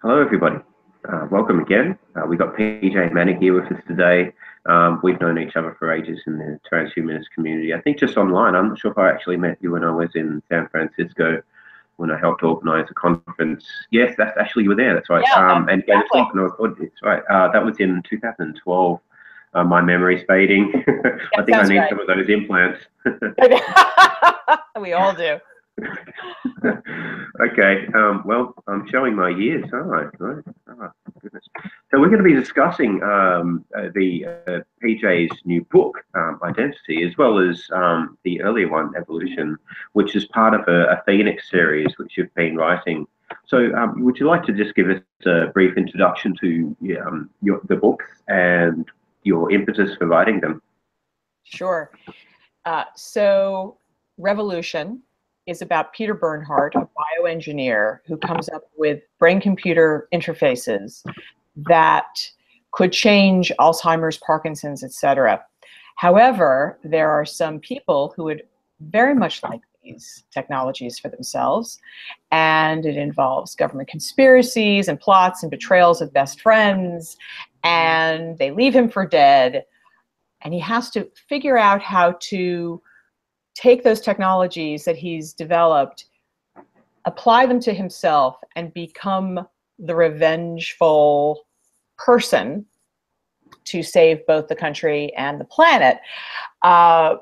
Hello, everybody. Welcome again. We've got PJ Manney here with us today. We've known each other for ages in the transhumanist community. I think just online. I'm not sure if I actually met you when I was in San Francisco when I helped organize a conference. Yes, that's actually you were there. That's right. Yeah, and exactly. That's right. That was in 2012. My memory's fading. I think I need some of those implants. We all do. Okay, well, I'm showing my years, aren't I? Right? Oh, goodness. So we're going to be discussing PJ's new book, Identity, as well as the earlier one, Evolution, which is part of a Phoenix series which you've been writing. So would you like to just give us a brief introduction to the books and your impetus for writing them? Sure. So Revolution is about Peter Bernhardt, a bioengineer who comes up with brain-computer interfaces that could change Alzheimer's, Parkinson's, etc. However, there are some people who would very much like these technologies for themselves, and it involves government conspiracies and plots and betrayals of best friends, and they leave him for dead, and he has to figure out how to take those technologies that he's developed, apply them to himself, and become the revengeful person to save both the country and the planet. I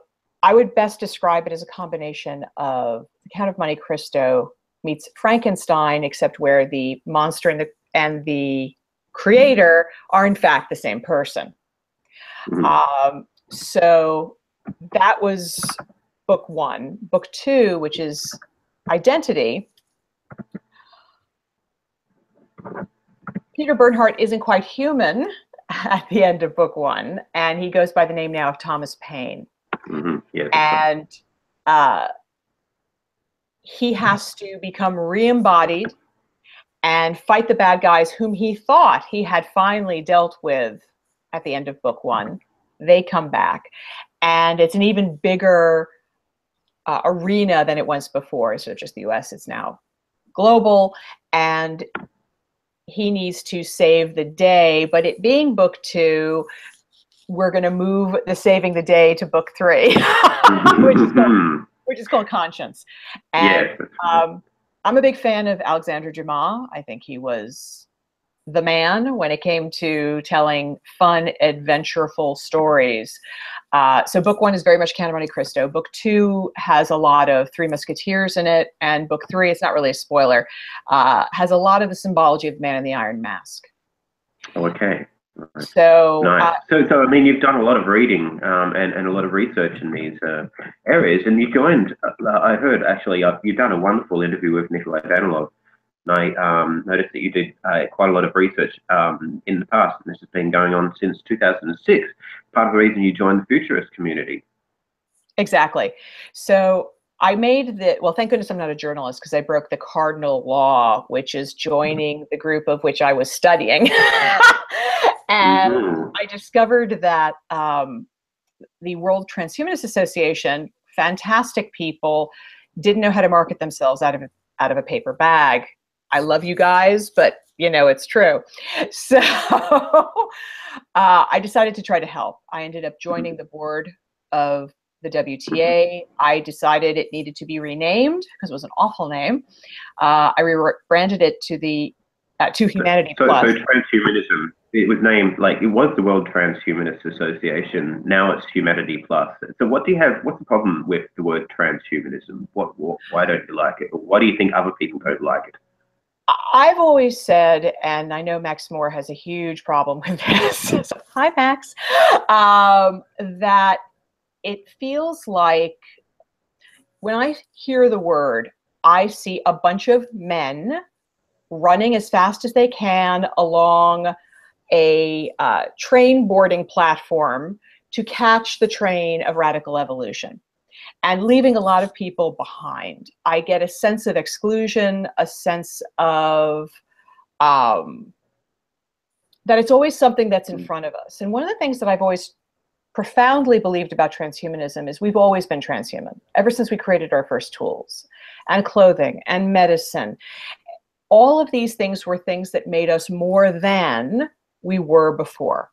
would best describe it as a combination of The Count of Monte Cristo meets Frankenstein, except where the monster and the creator are in fact the same person. So that was book one. Book two, which is Identity. Peter Bernhardt isn't quite human at the end of book one, and he goes by the name now of Thomas Paine. Yeah, and he has to become re-embodied and fight the bad guys whom he thought he had finally dealt with at the end of book one. They come back, and it's an even bigger arena than it was before. So just the US, it's now global, and he needs to save the day. But it being book two, we're going to move the saving the day to book three, which is called Conscience. And I'm a big fan of Alexandre Dumas. I think he was the man when it came to telling fun, adventureful stories. So book one is very much Count of Monte Cristo. Book two has a lot of Three Musketeers in it. And book three, it's not really a spoiler, has a lot of the symbology of the Man in the Iron Mask. Okay. So, nice. So I mean, you've done a lot of reading and a lot of research in these areas, and you joined, I heard actually, you've done a wonderful interview with Nikolai Danilov. And I noticed that you did quite a lot of research in the past, and this has been going on since 2006. Part of the reason you joined the Futurist community. Exactly. So I made well, thank goodness I'm not a journalist, because I broke the cardinal law, which is joining the group of which I was studying. And I discovered that the World Transhumanist Association, fantastic people, didn't know how to market themselves out of a paper bag. I love you guys, but you know, it's true. So I decided to try to help. I ended up joining the board of the WTA. I decided it needed to be renamed because it was an awful name. I rebranded it to Humanity Plus. So transhumanism, it was named, like, it was the World Transhumanist Association. Now it's Humanity Plus. So what's the problem with the word transhumanism? Why don't you like it? Or why do you think other people don't like it? I've always said, and I know Max Moore has a huge problem with this. Hi, Max. That it feels like when I hear the word, I see a bunch of men running as fast as they can along a train boarding platform to catch the train of radical evolution, and leaving a lot of people behind. I get a sense of exclusion, a sense of that it's always something that's in front of us. And one of the things that I've always profoundly believed about transhumanism is we've always been transhuman, ever since we created our first tools and clothing and medicine. all of these things were things that made us more than we were before.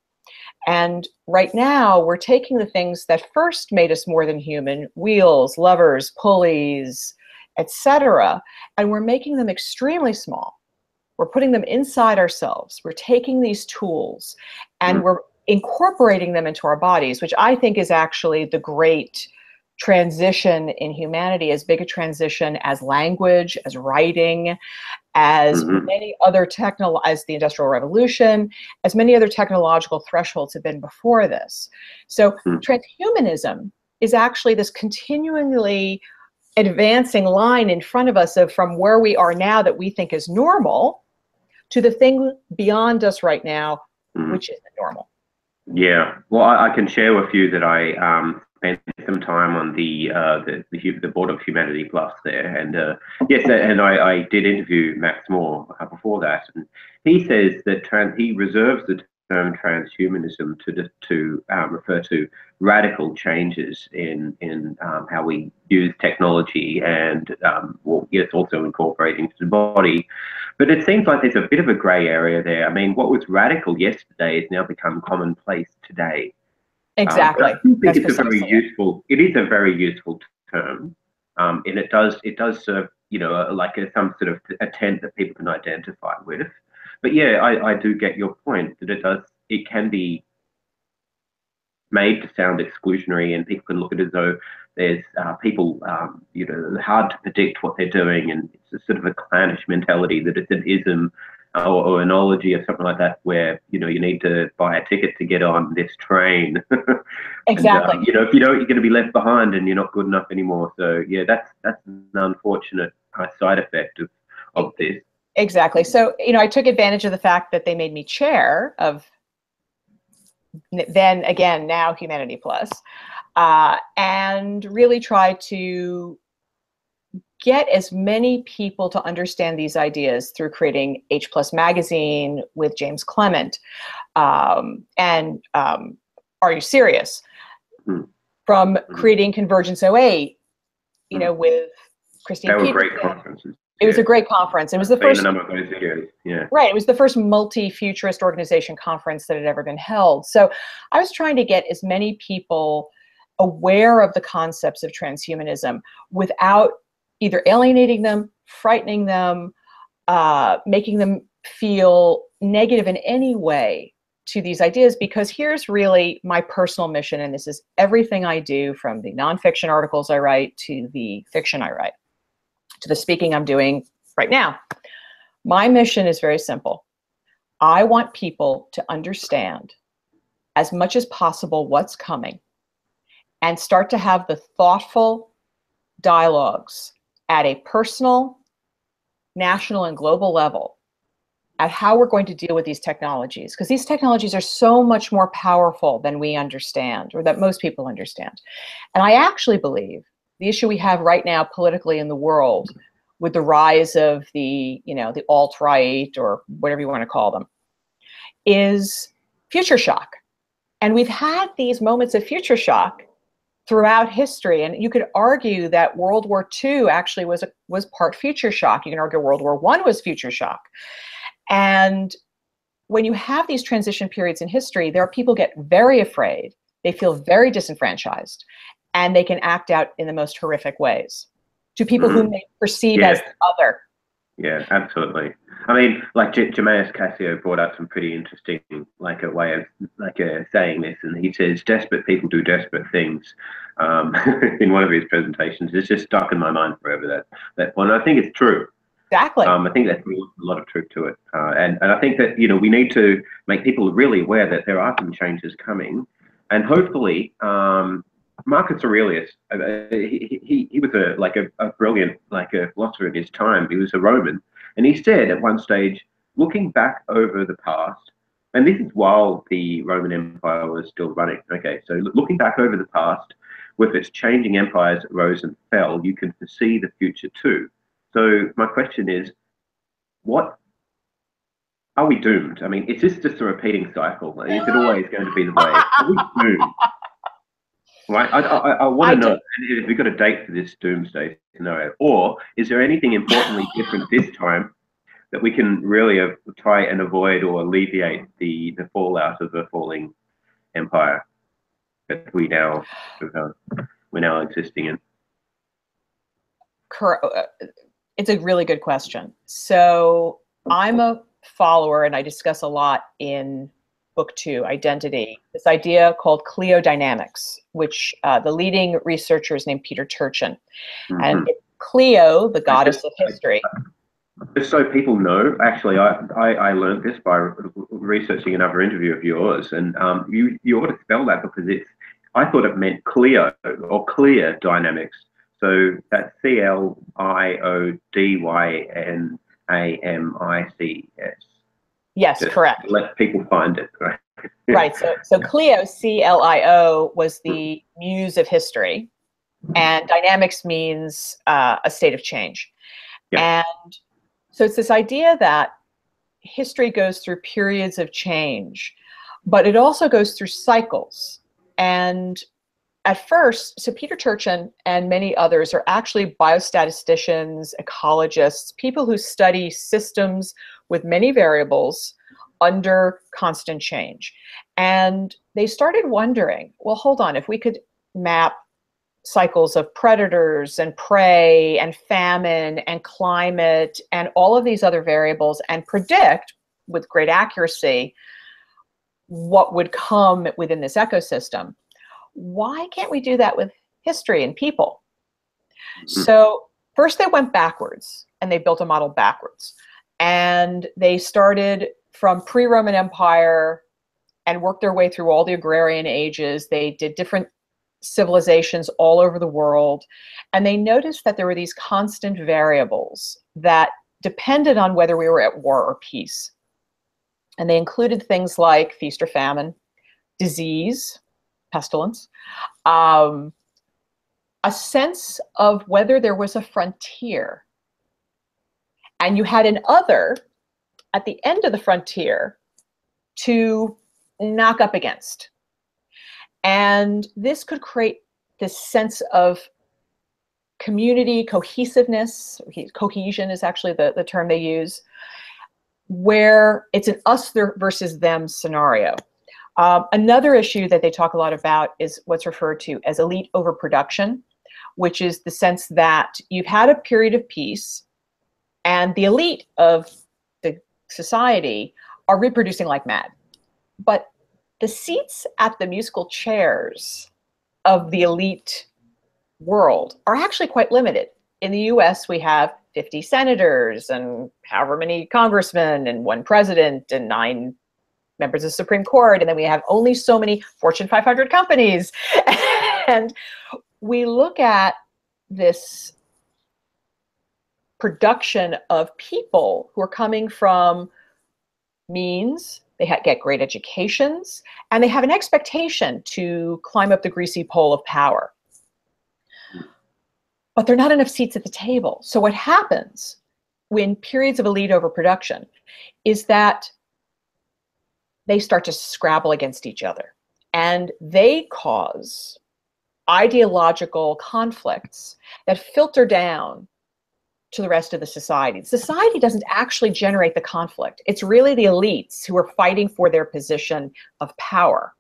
And right now, we're taking the things that first made us more than human, wheels, levers, pulleys, etc., and we're making them extremely small. We're putting them inside ourselves. We're taking these tools and we're incorporating them into our bodies, which I think is actually the great transition in humanity, as big a transition as language, as writing, as many other as the Industrial Revolution, as many other technological thresholds have been before this. So transhumanism is actually this continually advancing line in front of us of from where we are now that we think is normal to the thing beyond us right now, which isn't normal. Yeah, well, I can share with you that I spent some time on the board of Humanity Plus there, and yes, and I did interview Max Moore before that, and he says that he reserves the term transhumanism to refer to radical changes in how we use technology, and well, yes, also incorporating into the body. But it seems like there's a bit of a grey area there. I mean, what was radical yesterday has now become commonplace today. Exactly. I think it's a very useful term, and it does serve, you know, like some sort of intent that people can identify with. But yeah, I do get your point that it can be made to sound exclusionary, and people can look at it as though there's people, you know, hard to predict what they're doing, and it's a sort of a clannish mentality that it's an ism or an ology or something like that, where, you know, you need to buy a ticket to get on this train. Exactly. And, you know, if you don't, you're going to be left behind and you're not good enough anymore. So yeah, that's an unfortunate side effect of this. Exactly. So, you know, I took advantage of the fact that they made me chair of then again, now Humanity Plus, and really try to get as many people to understand these ideas through creating H Plus Magazine with James Clement. And Are You Serious? From creating Convergence 08, you know, with Christine They were Peterson. great conferences. It was a great conference. It was the first. A number of those videos. Yeah. Right. It was the first multi-futurist organization conference that had ever been held. So I was trying to get as many people aware of the concepts of transhumanism without either alienating them, frightening them, making them feel negative in any way to these ideas, because here's really my personal mission, and this is everything I do, from the nonfiction articles I write to the fiction I write to the speaking I'm doing right now. My mission is very simple. I want people to understand as much as possible what's coming and start to have the thoughtful dialogues at a personal, national, and global level at how we're going to deal with these technologies, because these technologies are so much more powerful than we understand, or that most people understand. And I actually believe the issue we have right now politically in the world with the rise of the, you know, the alt-right, or whatever you want to call them, is future shock. And we've had these moments of future shock throughout history. And you could argue that World War II actually was part future shock. You can argue World War I was future shock. And when you have these transition periods in history, there are people get very afraid. They feel very disenfranchised, and they can act out in the most horrific ways to people whom they perceive as other. Yeah, absolutely. I mean, like Jameis Cassio brought up some pretty interesting, like a way of saying this, and he says, "Desperate people do desperate things." In one of his presentations, it's just stuck in my mind forever. That one, I think it's true. Exactly. I think there's a lot of truth to it, and I think that, you know, we need to make people really aware that there are some changes coming, and hopefully, Marcus Aurelius, he was a brilliant philosopher in his time. He was a Roman, and he said at one stage, looking back over the past, and this is while the Roman Empire was still running. Okay, so looking back over the past, with its changing empires that rose and fell, you can foresee the future too. So my question is, what are we doomed? I mean, is this just a repeating cycle? Is it always going to be the way? Are we doomed? Right. I want to know if we've got a date for this doomsday scenario, or is there anything importantly different this time that we can really try and avoid or alleviate the fallout of the falling empire that we're now existing in? It's a really good question. So I'm a follower, and I discuss a lot in book 2, Identity, this idea called Cliodynamics, which the leading researcher is named Peter Turchin. And Clio, the goddess of history. Just so people know, actually, I learned this by researching another interview of yours, and you ought to spell that, because I thought it meant Clio or clear dynamics. So that's Cliodynamics. Yes, Just correct. let people find it. Right. Right. So Clio, CLIO, was the muse of history, and dynamics means a state of change. Yeah. And so it's this idea that history goes through periods of change, but it also goes through cycles. And at first, so Peter Turchin and many others are actually biostatisticians, ecologists, people who study systems with many variables under constant change. And they started wondering, well, hold on, if we could map cycles of predators and prey and famine and climate and all of these other variables and predict with great accuracy what would come within this ecosystem, why can't we do that with history and people? So first they went backwards, and they built a model backwards. And they started from pre-Roman Empire and worked their way through all the agrarian ages. They did different civilizations all over the world. And they noticed that there were these constant variables that depended on whether we were at war or peace. And they included things like feast or famine, disease, pestilence, a sense of whether there was a frontier. And you had an other at the end of the frontier to knock up against. And this could create this sense of community, cohesiveness. Cohesion is actually the term they use, where it's an us versus them scenario. Another issue that they talk a lot about is what's referred to as elite overproduction, which is the sense that you've had a period of peace, and the elite of the society are reproducing like mad. But the seats at the musical chairs of the elite world are actually quite limited. In the US, we have 50 senators and however many congressmen and 1 president and 9 members of the Supreme Court, and then we have only so many Fortune 500 companies. And we look at this production of people who are coming from means, they get great educations, and they have an expectation to climb up the greasy pole of power. But there are not enough seats at the table. So what happens when periods of elite overproduction is that they start to scrabble against each other, and they cause ideological conflicts that filter down to the rest of the society. Society doesn't actually generate the conflict. It's really the elites who are fighting for their position of power.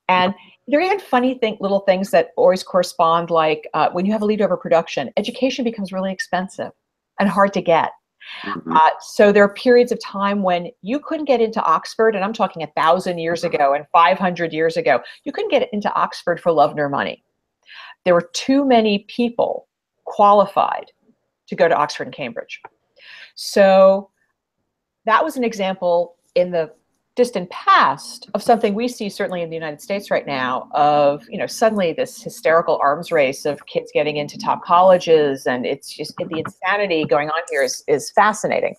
And there are even funny little things that always correspond, like when you have elite overproduction, education becomes really expensive and hard to get. So there are periods of time when you couldn't get into Oxford, and I'm talking 1,000 years ago and 500 years ago, you couldn't get into Oxford for love nor money. There were too many people qualified to go to Oxford and Cambridge. So that was an example in the distant past of something we see certainly in the United States right now of, suddenly this hysterical arms race of kids getting into top colleges, and it's just the insanity going on here is fascinating.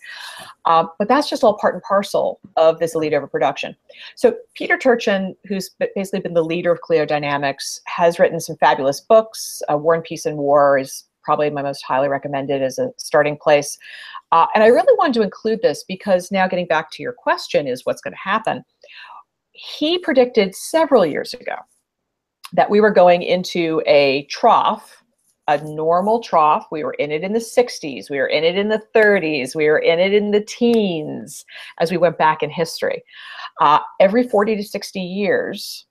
But that's just all part and parcel of this elite overproduction. So Peter Turchin, who's basically been the leader of Cliodynamics, has written some fabulous books. War and Peace and War is probably my most highly recommended as a starting place. And I really wanted to include this because now getting back to your question is what's going to happen. He predicted several years ago that we were going into a trough a normal trough. We were in it in the 60s. We were in it in the 30s. We were in it in the teens as we went back in history. Every 40 to 60 years,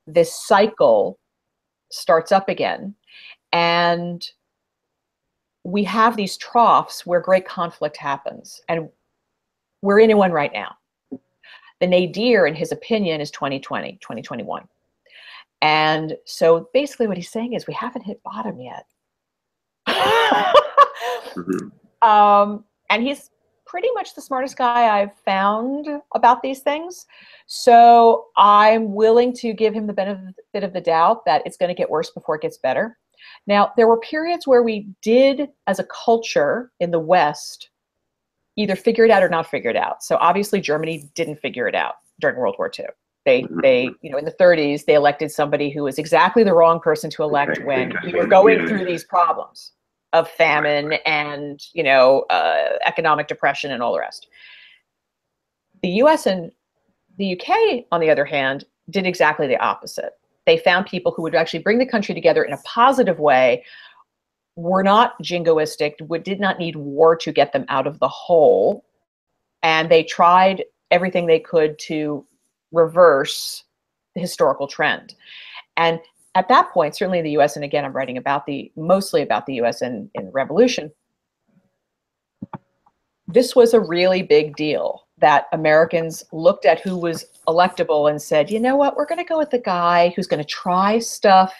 this cycle starts up again. And we have these troughs where great conflict happens. And we're in one right now. The nadir, in his opinion, is 2020, 2021. And so basically what he's saying is we haven't hit bottom yet. And he's pretty much the smartest guy I've found about these things. So I'm willing to give him the benefit of the doubt that it's going to get worse before it gets better. Now, there were periods where we did, as a culture in the West, either figure it out or not figure it out. So obviously Germany didn't figure it out during World War II. They, you know, in the 30s, they elected somebody who was exactly the wrong person to elect when we were going through these problems of famine and, you know, economic depression and all the rest. The US and the UK, on the other hand, did exactly the opposite. They found people who would actually bring the country together in a positive way, were not jingoistic, did not need war to get them out of the hole. And they tried everything they could to reverse the historical trend. And at that point, certainly in the US, and again, I'm writing about mostly about the US in the revolution, this was a really big deal that Americans looked at who was electable and said, you know what, we're going to go with the guy who's going to try stuff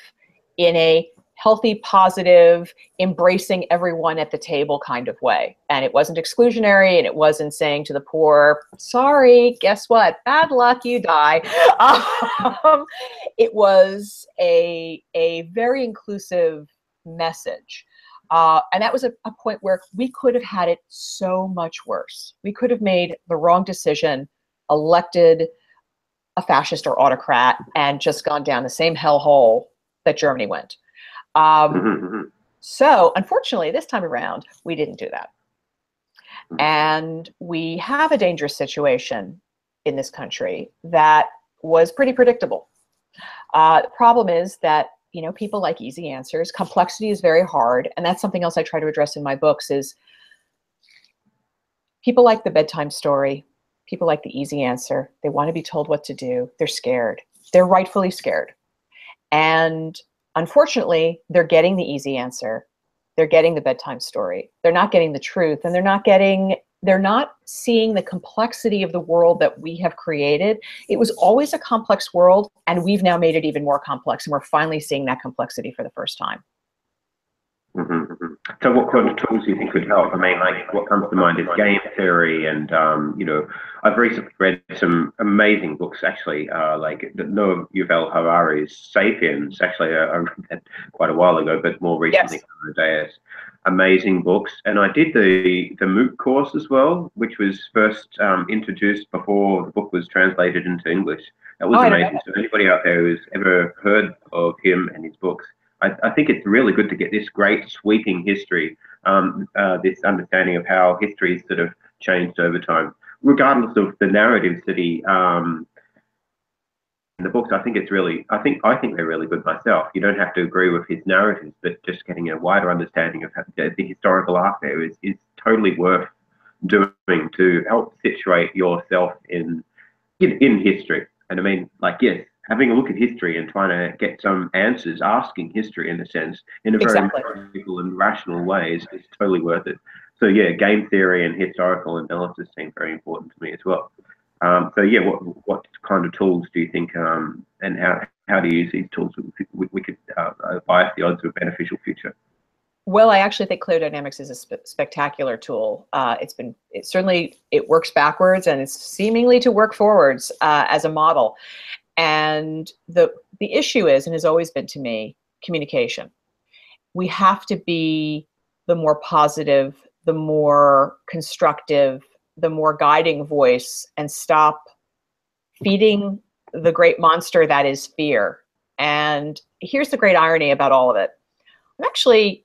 in a healthy, positive, embracing everyone at the table kind of way. And it wasn't exclusionary, and it wasn't saying to the poor, sorry, guess what? Bad luck, you die. It was a very inclusive message. And that was a point where we could have had it so much worse. We could have made the wrong decision, elected a fascist or autocrat, and just gone down the same hellhole that Germany went. So unfortunately, this time around, we didn't do that. And we have a dangerous situation in this country that was pretty predictable. The problem is that, you know, people like easy answers. Complexity is very hard. And that's something else I try to address in my books is people like the bedtime story. People like the easy answer. They want to be told what to do. They're scared. They're rightfully scared. And unfortunately, they're getting the easy answer. They're getting the bedtime story. They're not getting the truth, and they're not seeing the complexity of the world that we have created. It was always a complex world, and we've now made it even more complex, and we're finally seeing that complexity for the first time. So what kind of tools do you think could help? I mean, like, what comes to mind is game theory, and you know, I've recently read some amazing books, actually, like Noah Yuval Harari's *Sapiens*. Actually, I read that quite a while ago, but more recently, yes. Amazing books. And I did the MOOC course as well, which was first introduced before the book was translated into English. That was amazing. So anybody out there who's ever heard of him and his books, I think it's really good to get this great sweeping history, this understanding of how history sort of changed over time, regardless of the narratives that he in the books. I think it's really, I think they're really good myself. You don't have to agree with his narratives, but just getting a wider understanding of the historical arc there is totally worth doing to help situate yourself in history. And I mean, like, yes, having a look at history and trying to get some answers, asking history in a sense, in a very practical and rational way is totally worth it. So yeah, game theory and historical analysis seem very important to me as well. So yeah, what kind of tools do you think, and how do you use these tools we could bias the odds of a beneficial future? Well, I actually think Cliodynamics is a spectacular tool. It certainly works backwards, and it's seemingly to work forwards as a model. And the issue is, and has always been to me, communication. We have to be the more positive, the more constructive, the more guiding voice, and stop feeding the great monster that is fear. And here's the great irony about all of it. I'm actually,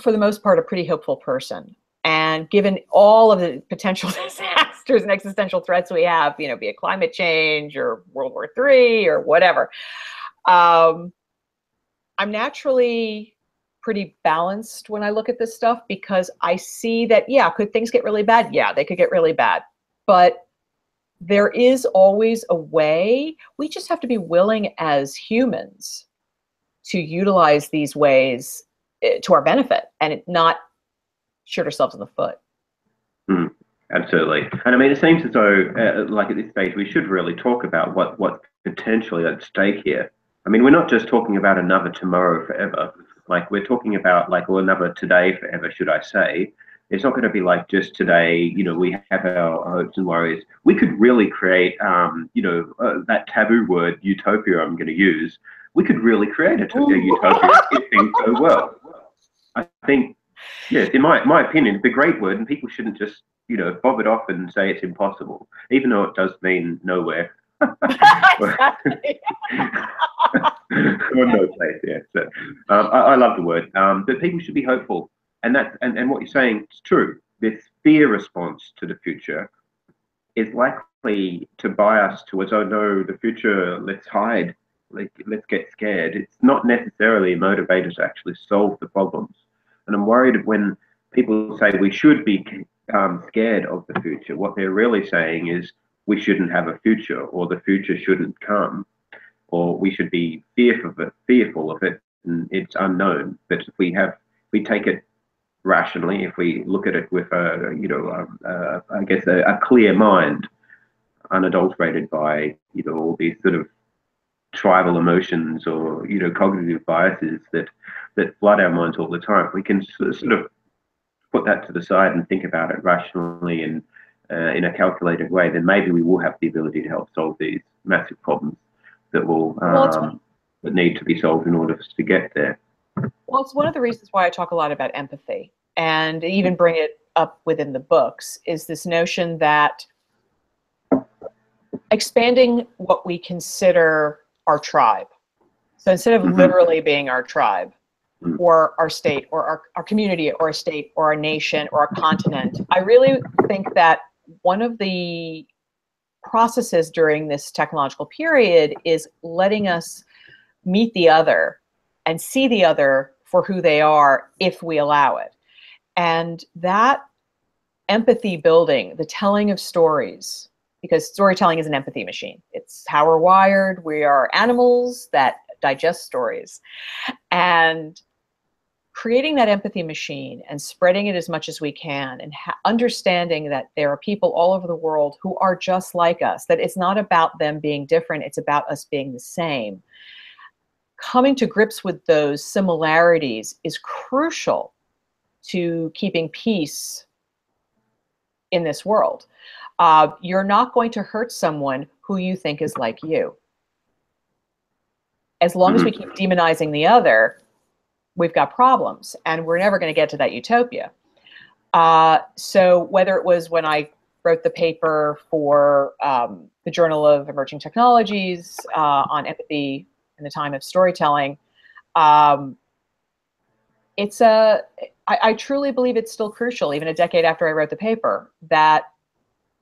for the most part, a pretty hopeful person. And given all of the potential disasters and existential threats we have, you know, be it climate change or World War III or whatever, I'm naturally pretty balanced when I look at this stuff, because I see that, yeah, could things get really bad? Yeah, they could get really bad. But there is always a way. We just have to be willing as humans to utilize these ways to our benefit and not shoot ourselves in the foot. Absolutely. And I mean, it seems as though, like at this stage, we should really talk about what's potentially at stake here. I mean, we're not just talking about another tomorrow forever. Like, we're talking about, like, or another today forever, should I say. It's not going to be like just today, you know, we have our hopes and worries. We could really create, you know, that taboo word, utopia, I'm going to use. We could really create a utopia if things go well. I think, yes, in my opinion, it's a great word, and people shouldn't just, you know, bob it off and say it's impossible, even though it does mean nowhere. Or no place, yeah. So, I love the word, but people should be hopeful, and what you're saying is true. This fear response to the future is likely to bias towards, oh no, the future, let's hide, like, let's get scared. It's not necessarily motivated to actually solve the problems. And I'm worried when people say we should be scared of the future, what they're really saying is we shouldn't have a future, or the future shouldn't come, or we should be fearful of it, and it's unknown. But if we take it rationally, if we look at it with I guess a clear mind, unadulterated by, you know, all these sort of tribal emotions or, you know, cognitive biases that flood our minds all the time, we can sort of put that to the side and think about it rationally and in a calculated way, then maybe we will have the ability to help solve these massive problems that will that need to be solved in order for us to get there. Well, it's one of the reasons why I talk a lot about empathy, and even bring it up within the books, is this notion that expanding what we consider our tribe. So instead of literally being our tribe, or our state, or our community, or a state, or a nation, or a continent, I really think that one of the processes during this technological period is letting us meet the other and see the other for who they are, if we allow it. And that empathy building, the telling of stories, because storytelling is an empathy machine. It's how we're wired. We are animals that digest stories. And creating that empathy machine and spreading it as much as we can, and understanding that there are people all over the world who are just like us, that it's not about them being different, it's about us being the same. Coming to grips with those similarities is crucial to keeping peace in this world. You're not going to hurt someone who you think is like you. As long as we keep demonizing the other, we've got problems, and we're never going to get to that utopia. So whether it was when I wrote the paper for the Journal of Emerging Technologies on empathy in the time of storytelling, I truly believe it's still crucial, even a decade after I wrote the paper, that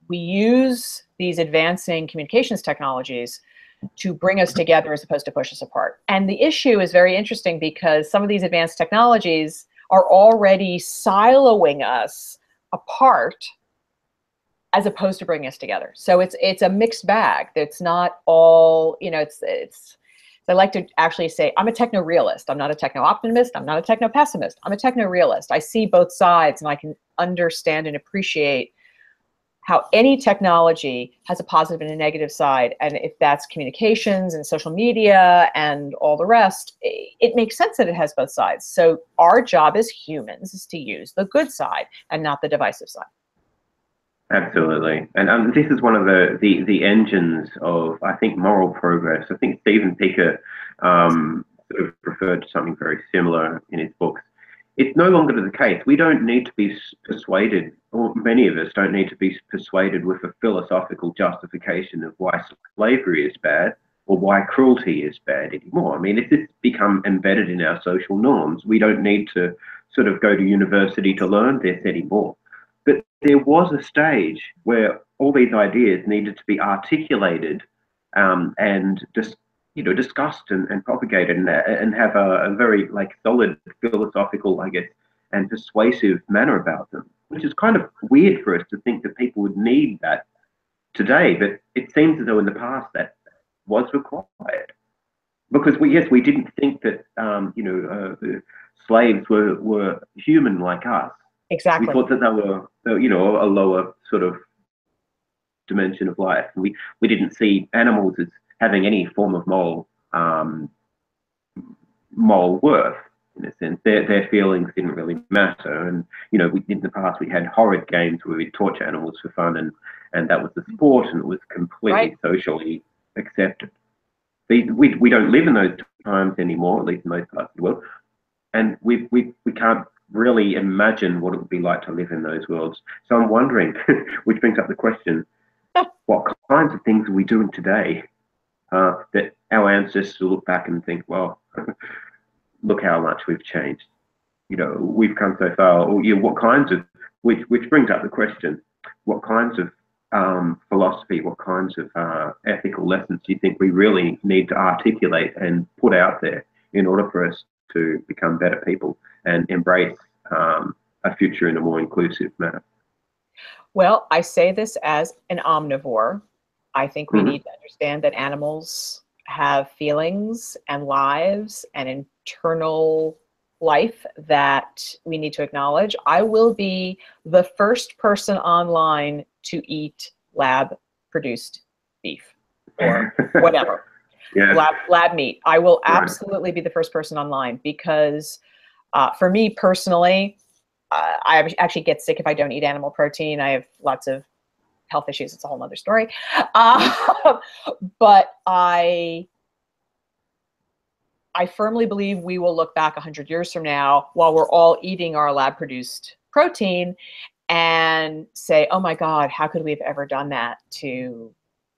we use these advancing communications technologies to bring us together as opposed to push us apart. And the issue is very interesting, because some of these advanced technologies are already siloing us apart as opposed to bringing us together. So it's a mixed bag. It's not all, you know, it's I like to actually say I'm a techno-realist. I'm not a techno-optimist. I'm not a techno-pessimist. I'm a techno-realist. I see both sides, and I can understand and appreciate how any technology has a positive and a negative side. And if that's communications and social media and all the rest, it makes sense that it has both sides. So our job as humans is to use the good side and not the divisive side. Absolutely. And this is one of the engines of, I think, moral progress. I think Stephen Pinker sort of referred to something very similar in his books. It's no longer the case. We don't need to be persuaded, or many of us don't need to be persuaded with a philosophical justification of why slavery is bad or why cruelty is bad anymore. I mean, if it's become embedded in our social norms, we don't need to sort of go to university to learn this anymore. But there was a stage where all these ideas needed to be articulated and just discussed and propagated and have a very like solid philosophical, I guess, and persuasive manner about them, which is kind of weird for us to think that people would need that today, but it seems as though in the past that was required. Because we didn't think that the slaves were human like us. Exactly. We thought that they were a lower sort of dimension of life. We didn't see animals as having any form of moral worth in a sense. Their feelings didn't really matter. And in the past we had horrid games where we torture animals for fun, and that was the sport, and it was completely socially accepted. We don't live in those times anymore, at least in most parts of the world, and we can't really imagine what it would be like to live in those worlds. So I'm wondering, which brings up the question, what kinds of things are we doing today that our ancestors look back and think, well, look how much we've changed. We've come so far. Or what kinds of, which brings up the question, what kinds of philosophy, what kinds of ethical lessons do you think we really need to articulate and put out there in order for us to become better people and embrace a future in a more inclusive manner? Well, I say this as an omnivore. I think we need to understand that animals have feelings and lives and internal life that we need to acknowledge. I will be the first person online to eat lab-produced beef or whatever. Lab meat. I will absolutely be the first person online, because for me personally, I actually get sick if I don't eat animal protein. I have lots of health issues. It's a whole nother story. But I firmly believe we will look back 100 years from now while we're all eating our lab-produced protein and say, oh my God, how could we have ever done that to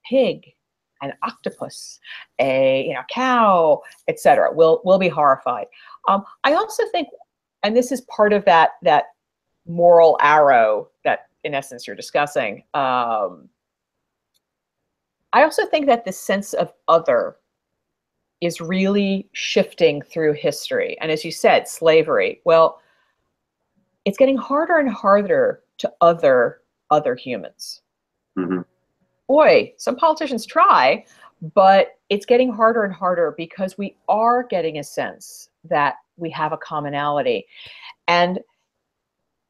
pig, an octopus, a cow, etc. We'll be horrified. I also think, and this is part of that moral arrow that in essence you're discussing, I also think that the sense of other is really shifting through history. And as you said, slavery, well, it's getting harder and harder to other humans. Boy, some politicians try, but it's getting harder and harder because we are getting a sense that we have a commonality. And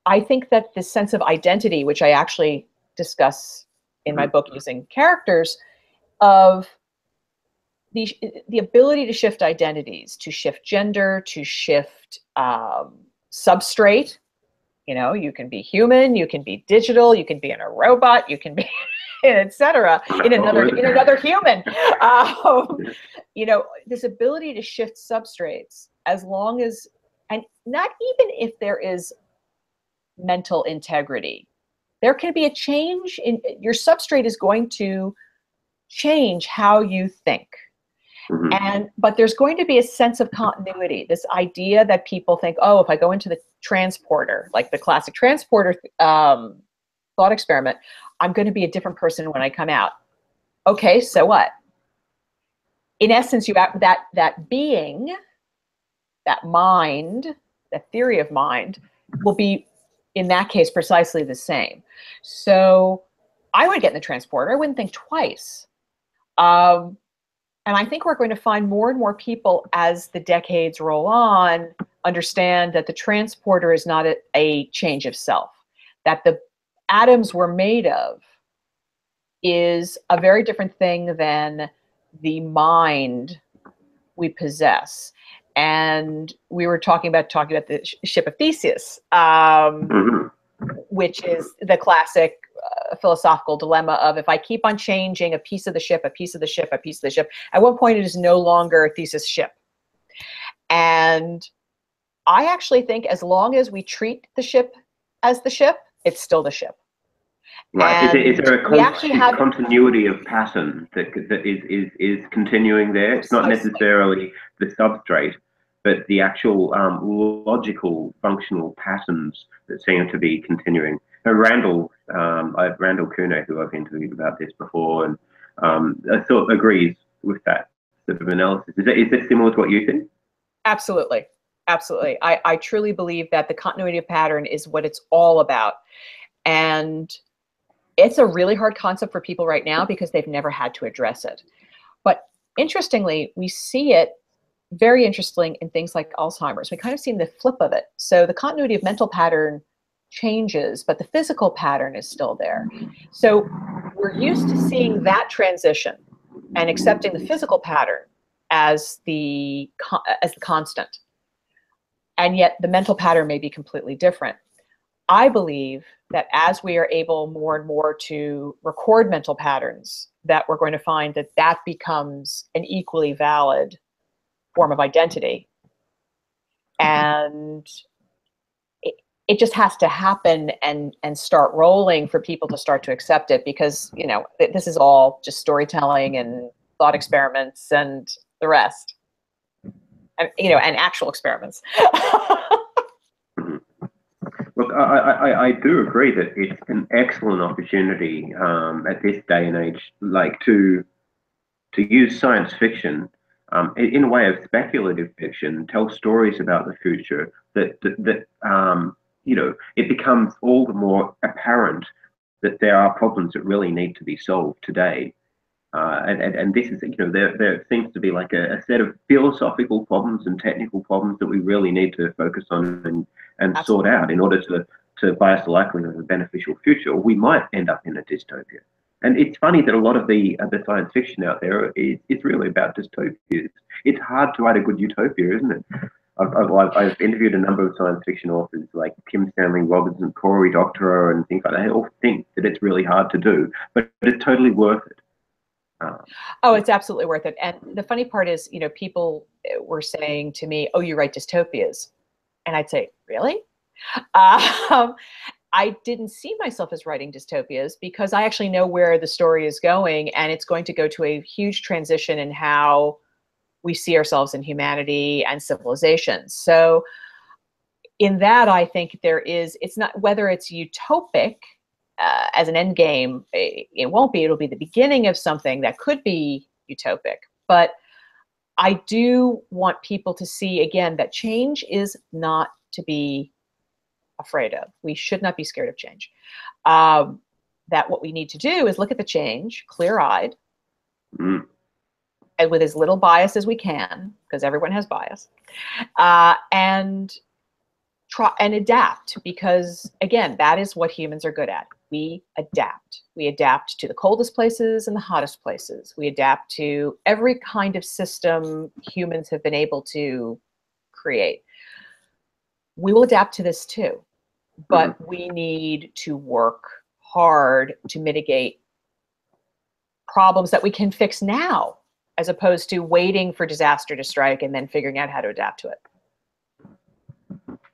I think that this sense of identity, which I actually discuss in my book using characters, of the ability to shift identities, to shift gender, to shift substrate. You can be human, you can be digital, you can be in a robot, you can be, etc. in another human. This ability to shift substrates, as long as, and not even if there is mental integrity, there can be a change in your substrate is going to change how you think. But there's going to be a sense of continuity, this idea that people think, oh, if I go into the transporter, like the classic transporter thought experiment, I'm going to be a different person when I come out. Okay, so what? In essence, you have that being, that mind, that theory of mind will be, in that case, precisely the same. So I would get in the transporter. I wouldn't think twice. And I think we're going to find more and more people as the decades roll on understand that the transporter is not a change of self, that the atoms we're made of is a very different thing than the mind we possess. And we were talking about the ship of Theseus, which is the classic philosophical dilemma of, if I keep on changing a piece of the ship, a piece of the ship, a piece of the ship, at one point it is no longer Theseus' ship. And I actually think as long as we treat the ship as the ship, it's still the ship. Right. Is there a continuity of pattern that is continuing there? It's not necessarily the substrate, but the actual logical, functional patterns that seem to be continuing. Randall Kuhne, who I've interviewed about this before, and I sort of agrees with that sort of analysis. Is that similar to what you think? Absolutely. Absolutely. I truly believe that the continuity of pattern is what it's all about. And it's a really hard concept for people right now because they've never had to address it. But interestingly, we see it very interesting in things like Alzheimer's. We kind of seen the flip of it. So the continuity of mental pattern changes, but the physical pattern is still there. So we're used to seeing that transition and accepting the physical pattern as the constant. And yet the mental pattern may be completely different. I believe that as we are able more and more to record mental patterns, that we're going to find that that becomes an equally valid form of identity. And it just has to happen and start rolling for people to start to accept it, because, you know, this is all just storytelling and thought experiments and the rest. And, you know, and actual experiments. Look, I do agree that it's an excellent opportunity at this day and age, like to use science fiction in a way of speculative fiction, tell stories about the future that you know, it becomes all the more apparent that there are problems that really need to be solved today. And this is, you know, there seems to be like a set of philosophical problems and technical problems that we really need to focus on and sort out in order to bias the likelihood of a beneficial future, or we might end up in a dystopia. And it's funny that a lot of the science fiction out there is really about dystopias. It's hard to write a good utopia, isn't it? I've interviewed a number of science fiction authors like Kim Stanley Robinson, Cory Doctorow, and things like that. They all think that it's really hard to do, but it's totally worth it. Oh, it's absolutely worth it. And the funny part is, you know, people were saying to me, "Oh, you write dystopias," and I'd say, "Really?" I didn't see myself as writing dystopias because I actually know where the story is going, and it's going to go to a huge transition in how we see ourselves in humanity and civilization. So in that, I think there is, it's not whether it's utopic as an end game, it won't be. It'll be the beginning of something that could be utopic. But I do want people to see, again, that change is not to be afraid of. We should not be scared of change. That what we need to do is look at the change clear-eyed, and with as little bias as we can, because everyone has bias, and try and adapt, because again, that is what humans are good at. We adapt. We adapt to the coldest places and the hottest places. We adapt to every kind of system humans have been able to create. We will adapt to this too, but we need to work hard to mitigate problems that we can fix now, as opposed to waiting for disaster to strike and then figuring out how to adapt to it.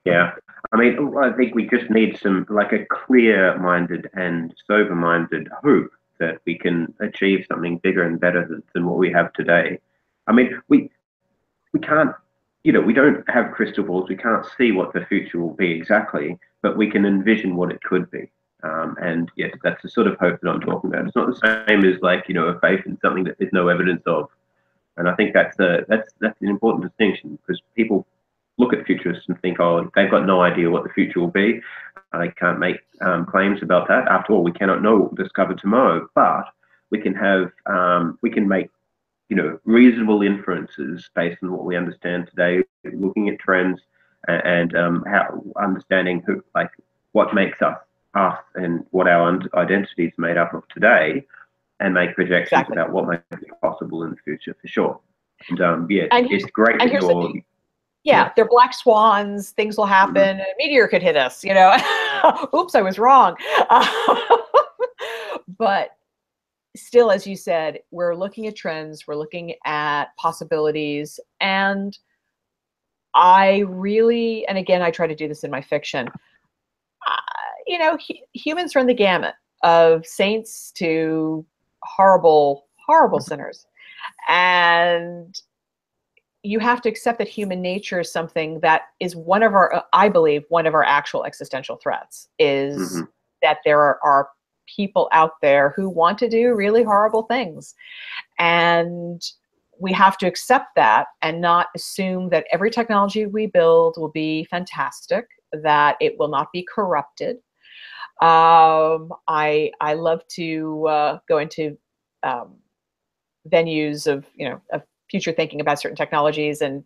Yeah, I mean, I think we just need some, like, a clear-minded and sober-minded hope that we can achieve something bigger and better than what we have today. I mean, we can't, you know, we don't have crystal balls. We can't see what the future will be exactly, but we can envision what it could be. And yes, that's the sort of hope that I'm talking about. It's not the same as, like, you know, a faith in something that there's no evidence of. And I think that's an important distinction, because people look at futurists and think, oh, they've got no idea what the future will be. They can't make claims about that. After all, we cannot know what we'll discover tomorrow, but we can have, we can make, you know, reasonable inferences based on what we understand today, looking at trends and how understanding who, like, what makes us and what our identity is made up of today, and make projections about what might be possible in the future, for sure. And yeah, it's great that you're. Yeah, they're black swans. Things will happen. A meteor could hit us, you know. Oops, I was wrong. But still, as you said, we're looking at trends. We're looking at possibilities. And I really, and again, I try to do this in my fiction, you know, humans run the gamut of saints to horrible, horrible sinners. And you have to accept that human nature is something that is one of our, I believe, one of our actual existential threats is that there are people out there who want to do really horrible things. And we have to accept that and not assume that every technology we build will be fantastic, that it will not be corrupted. I love to go into venues of of future thinking about certain technologies, and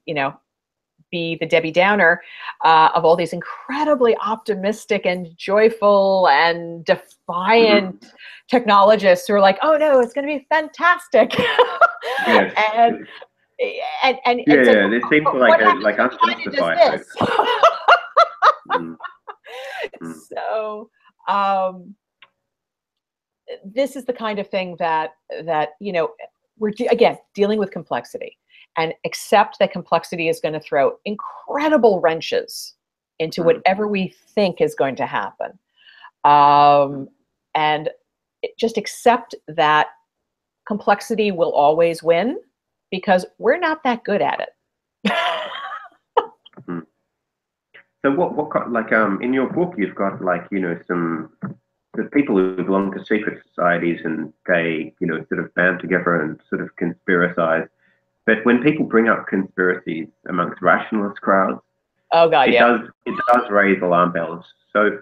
be the Debbie Downer of all these incredibly optimistic and joyful and defiant technologists who are like, oh no, it's going to be fantastic. Yes. and yeah, this seems like unjustified. So this is the kind of thing that we're again dealing with complexity, and accept that complexity is going to throw incredible wrenches into whatever we think is going to happen, and just accept that complexity will always win, because we're not that good at it. So what like in your book you've got some the people who belong to secret societies, and they sort of band together and sort of conspiracize. But when people bring up conspiracies amongst rationalist crowds, oh god, it does raise alarm bells. So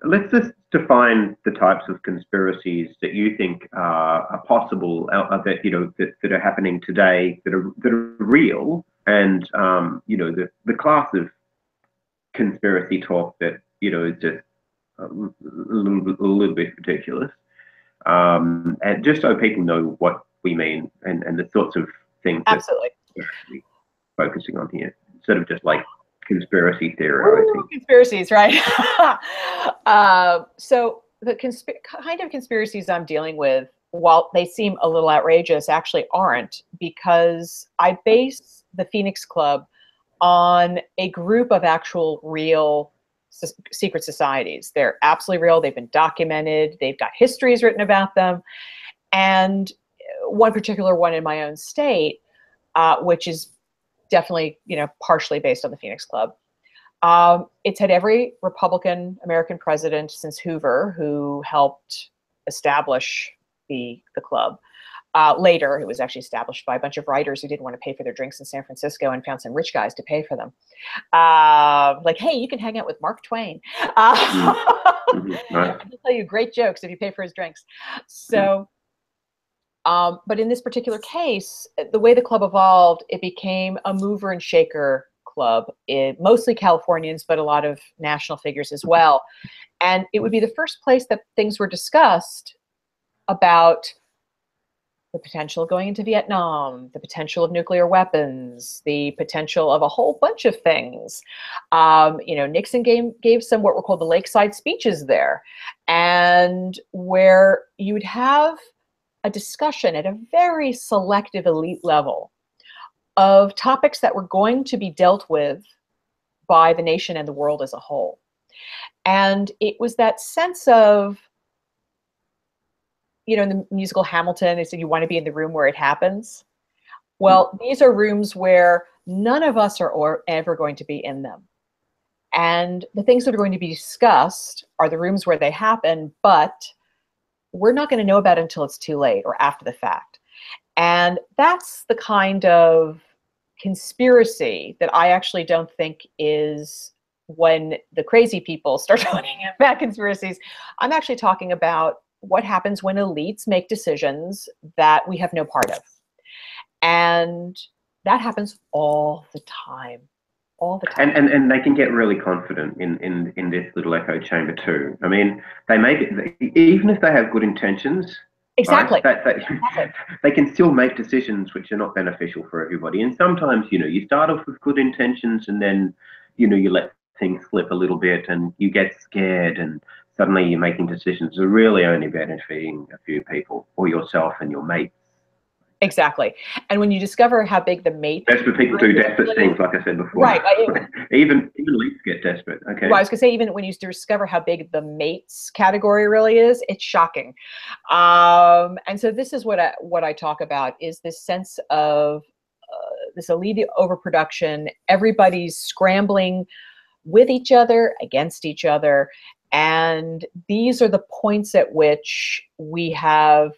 let's just define the types of conspiracies that you think are possible, that are happening today, that are real, and the class of conspiracy talk that is just a little bit ridiculous, and just so people know what we mean, and the sorts of things absolutely that we're actually focusing on here, instead of just like conspiracy theorizing. Conspiracies, right? So the kind of conspiracies I'm dealing with, while they seem a little outrageous, actually aren't, because I base the Phoenix Club on a group of actual real secret societies. They're absolutely real. They've been documented. They've got histories written about them. And one particular one in my own state, which is definitely, partially based on the Phoenix Club. It's had every Republican American president since Hoover, who helped establish the club. Later, it was actually established by a bunch of writers who didn't want to pay for their drinks in San Francisco and found some rich guys to pay for them. Like, hey, you can hang out with Mark Twain. He'll tell you great jokes if you pay for his drinks. So, but in this particular case, the way the club evolved, it became a mover and shaker club, mostly Californians, but a lot of national figures as well. And it would be the first place that things were discussed about the potential of going into Vietnam, the potential of nuclear weapons, the potential of a whole bunch of things. Nixon gave some what were called the lakeside speeches there, and where you would have a discussion at a very selective elite level of topics that were going to be dealt with by the nation and the world as a whole. And it was that sense of, in the musical Hamilton, they said you want to be in the room where it happens. Well, these are rooms where none of us are ever going to be in them. And the things that are going to be discussed are the rooms where they happen, but we're not going to know about it until it's too late or after the fact. And that's the kind of conspiracy that I actually don't think is when the crazy people start talking about conspiracies. I'm actually talking about what happens when elites make decisions that we have no part of. And that happens all the time. All the time. And they can get really confident in this little echo chamber too. I mean, they make it, even if they have good intentions, exactly. Right, they can still make decisions which are not beneficial for everybody. And sometimes, you start off with good intentions, and then, you let things slip a little bit, and you get scared, and suddenly you're making decisions that are really only benefiting a few people, or yourself and your mates. Exactly. And when you discover how big the mate... Desperate people do desperate things, like I said before. Right. Even elites get desperate. Okay. Well, I was going to say, even when you discover how big the mates category really is, it's shocking. And so this is what I talk about, is this sense of this elite overproduction. Everybody's scrambling with each other, against each other. And these are the points at which we have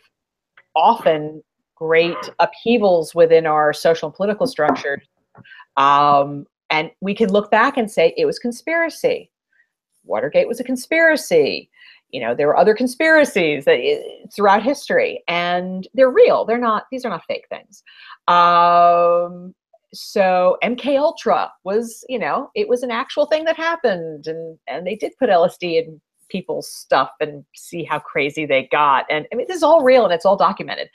often great upheavals within our social and political structures. And we can look back and say it was conspiracy. Watergate was a conspiracy. You know, there were other conspiracies that throughout history, and they're real. They're not, these are not fake things. So MK Ultra was, you know, it was an actual thing that happened, and they did put LSD in people's stuff and see how crazy they got. And I mean, this is all real and it's all documented.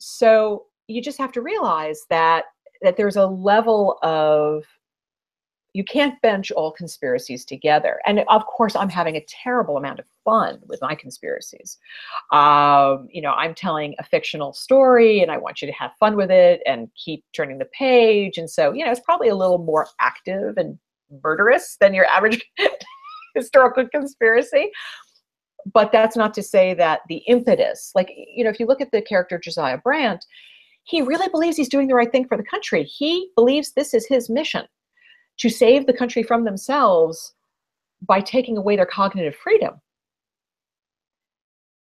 So you just have to realize that there's a level of, you can't bench all conspiracies together. And of course, I'm having a terrible amount of fun with my conspiracies. You know, I'm telling a fictional story and I want you to have fun with it and keep turning the page. And so, you know, it's probably a little more active and murderous than your average historical conspiracy. But that's not to say that the impetus, like, you know, if you look at the character Josiah Brandt, he really believes he's doing the right thing for the country. He believes this is his mission, to save the country from themselves by taking away their cognitive freedom.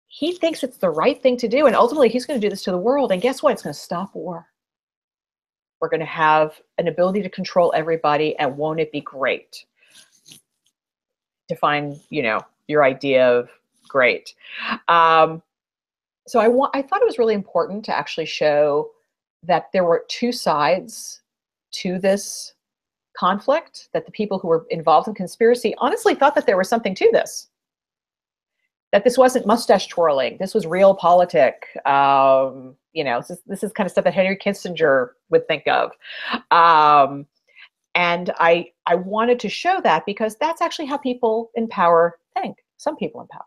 He thinks it's the right thing to do, and ultimately he's going to do this to the world, and guess what? It's going to stop war. We're going to have an ability to control everybody, and won't it be great? Define, you know, your idea of great. So I thought it was really important to actually show that there were two sides to this conflict, that the people who were involved in conspiracy honestly thought that there was something to this, that this wasn't mustache twirling, this was real politic. You know, this is kind of stuff that Henry Kissinger would think of. And I wanted to show that because that's actually how people in power think. Some people in power.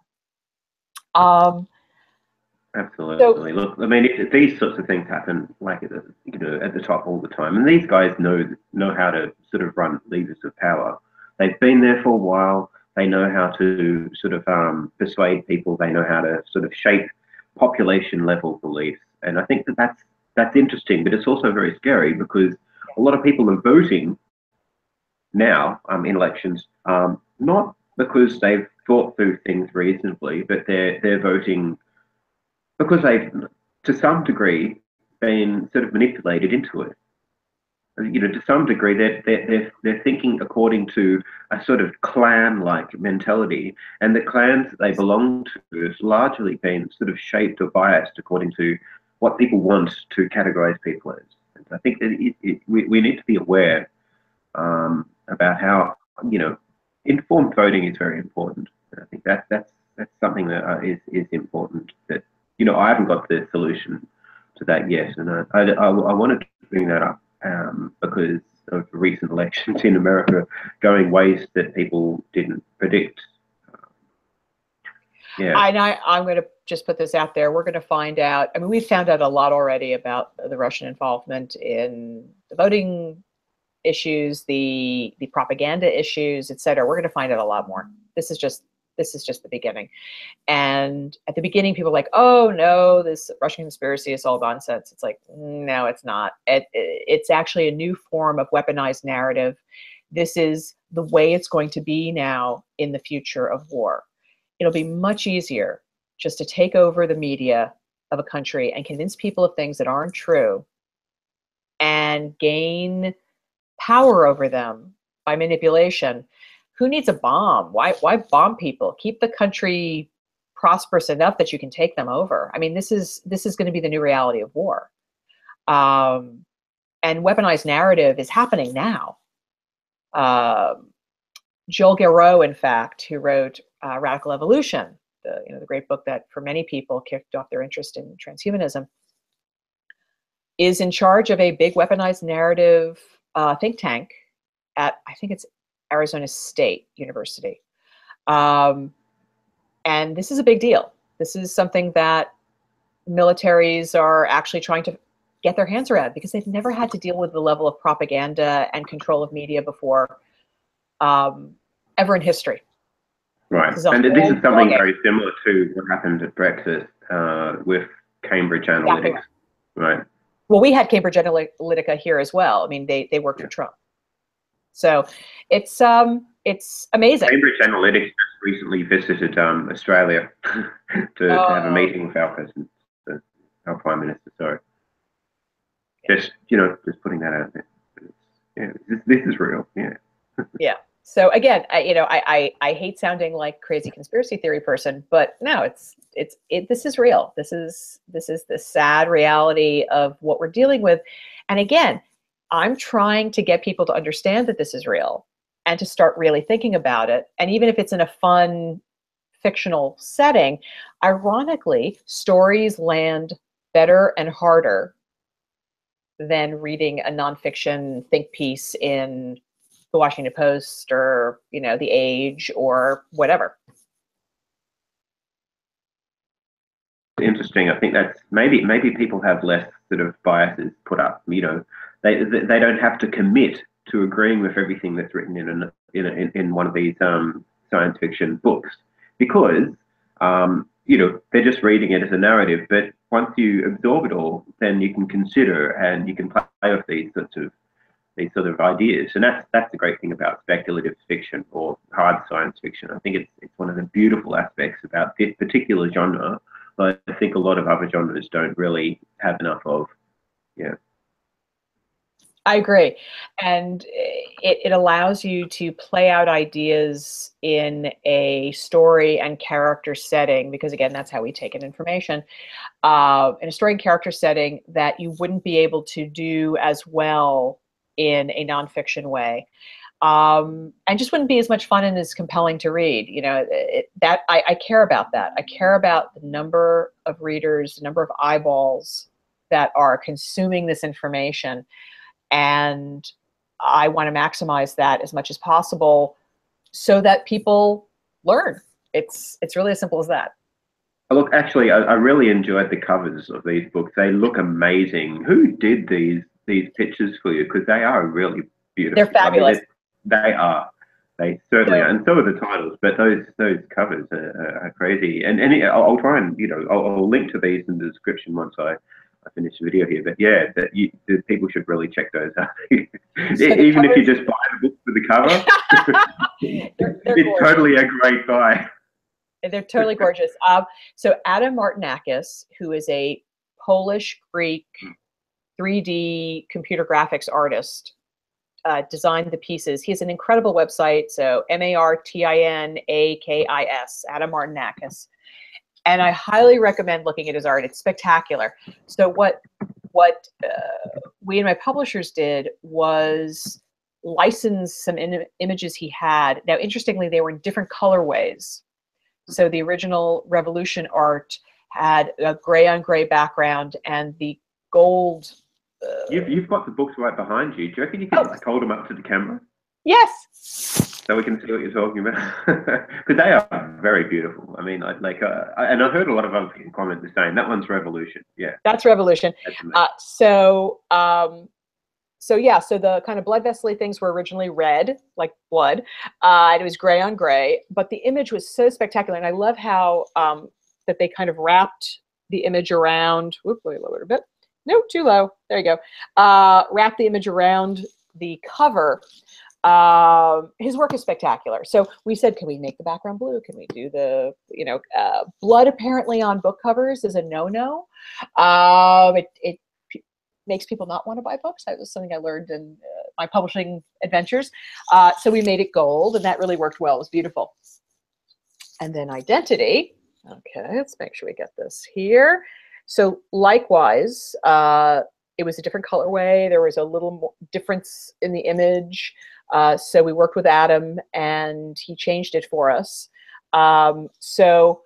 Absolutely. So, look, I mean, these sorts of things happen, like, you know, at the top all the time, and these guys know how to sort of run levers of power. They've been there for a while. They know how to sort of persuade people. They know how to sort of shape population level beliefs, and I think that's interesting, but it's also very scary because a lot of people are voting now in elections, not because they've thought through things reasonably, but they're voting because they've, to some degree, been sort of manipulated into it. You know, to some degree, they're thinking according to a sort of clan-like mentality, and the clans that they belong to has largely been sort of shaped or biased according to what people want to categorize people as. And I think that we need to be aware about how, you know, informed voting is very important. And I think that's something that is important. That, you know, I haven't got the solution to that yet, and I wanted to bring that up because of recent elections in America going ways that people didn't predict. Yeah. I'm going to just put this out there. We're going to find out. I mean, we've found out a lot already about the Russian involvement in the voting issues, the propaganda issues, et cetera. We're going to find out a lot more. This is just the beginning. And at the beginning, people were like, oh no, this Russian conspiracy is all nonsense. It's like, no, it's not. It's actually a new form of weaponized narrative. This is the way it's going to be now in the future of war. It'll be much easier just to take over the media of a country and convince people of things that aren't true and gain power over them by manipulation. Who needs a bomb? Why bomb people? Keep the country prosperous enough that you can take them over. I mean, this is going to be the new reality of war. And weaponized narrative is happening now. Joel Garreau, in fact, who wrote Radical Evolution, the great book that for many people kicked off their interest in transhumanism, is in charge of a big weaponized narrative think tank at, I think it's Arizona State University. And this is a big deal. This is something that militaries are actually trying to get their hands around because they've never had to deal with the level of propaganda and control of media before, ever in history. Right. And this is something very similar to what happened at Brexit with Cambridge Analytica. Exactly. Right. Well, we had Cambridge Analytica here as well. I mean, they worked for Trump. So it's amazing. Cambridge Analytica just recently visited Australia to have a meeting with our president. So. our Prime Minister. So just, you know, just putting that out there. Yeah, this is real. Yeah. Yeah. So again, I hate sounding like crazy conspiracy theory person, but no, this is real. This is the sad reality of what we're dealing with. And again, I'm trying to get people to understand that this is real and to start really thinking about it. And even if it's in a fun fictional setting, ironically, stories land better and harder than reading a nonfiction think piece in the Washington Post or, you know, The Age or whatever. Interesting. I think that's maybe people have less sort of biases put up. You know, they don't have to commit to agreeing with everything that's written in one of these science fiction books, because you know, they're just reading it as a narrative. But once you absorb it all, then you can consider and you can play with these sort of ideas. And that's the great thing about speculative fiction or hard science fiction. I think it's one of the beautiful aspects about this particular genre. But I think a lot of other genres don't really have enough of. Yeah. I agree. And it allows you to play out ideas in a story and character setting, because again, that's how we take in information, in a story and character setting that you wouldn't be able to do as well in a nonfiction way. And just wouldn't be as much fun and as compelling to read. You know, I care about that. I care about the number of readers, the number of eyeballs that are consuming this information. And I want to maximize that as much as possible so that people learn. It's really as simple as that. Look, actually, I really enjoyed the covers of these books. They look amazing. Who did these pictures for you? Because they are really beautiful. They're fabulous. I mean, they are. They certainly are. And so are the titles, but those covers are crazy. And I'll try and, you know, I'll link to these in the description once I finish the video here. But yeah, the people should really check those out. Even if you just buy the book for the cover, it's totally a great buy. They're totally gorgeous. So Adam Martinakis, who is a Polish-Greek 3D computer graphics artist, designed the pieces. He has an incredible website. So Martinakis, Adam Martinakis. And I highly recommend looking at his art. It's spectacular. So what we and my publishers did was license some images he had. Now, interestingly, they were in different colorways. So the original Revolution art had a gray on gray background, and the gold. You've got the books right behind you. Do you reckon you can just hold them up to the camera? Yes. So we can see what you're talking about, because they are very beautiful. I mean, and I've heard a lot of other people comment the same. That one's Revolution. Yeah. That's Revolution. So the kind of blood vessel things were originally red, like blood, and it was gray on gray. But the image was so spectacular, and I love how that they kind of wrapped the image around. Whoop, let me lower it a bit. No, too low. There you go. Wrap the image around the cover. His work is spectacular. So we said, can we make the background blue? Can we do the, blood apparently on book covers is a no-no. It makes people not want to buy books. That was something I learned in my publishing adventures. So we made it gold, and that really worked well. It was beautiful. And then identity. Okay, let's make sure we get this here. So likewise, it was a different colorway. There was a little more difference in the image. So we worked with Adam, and he changed it for us. So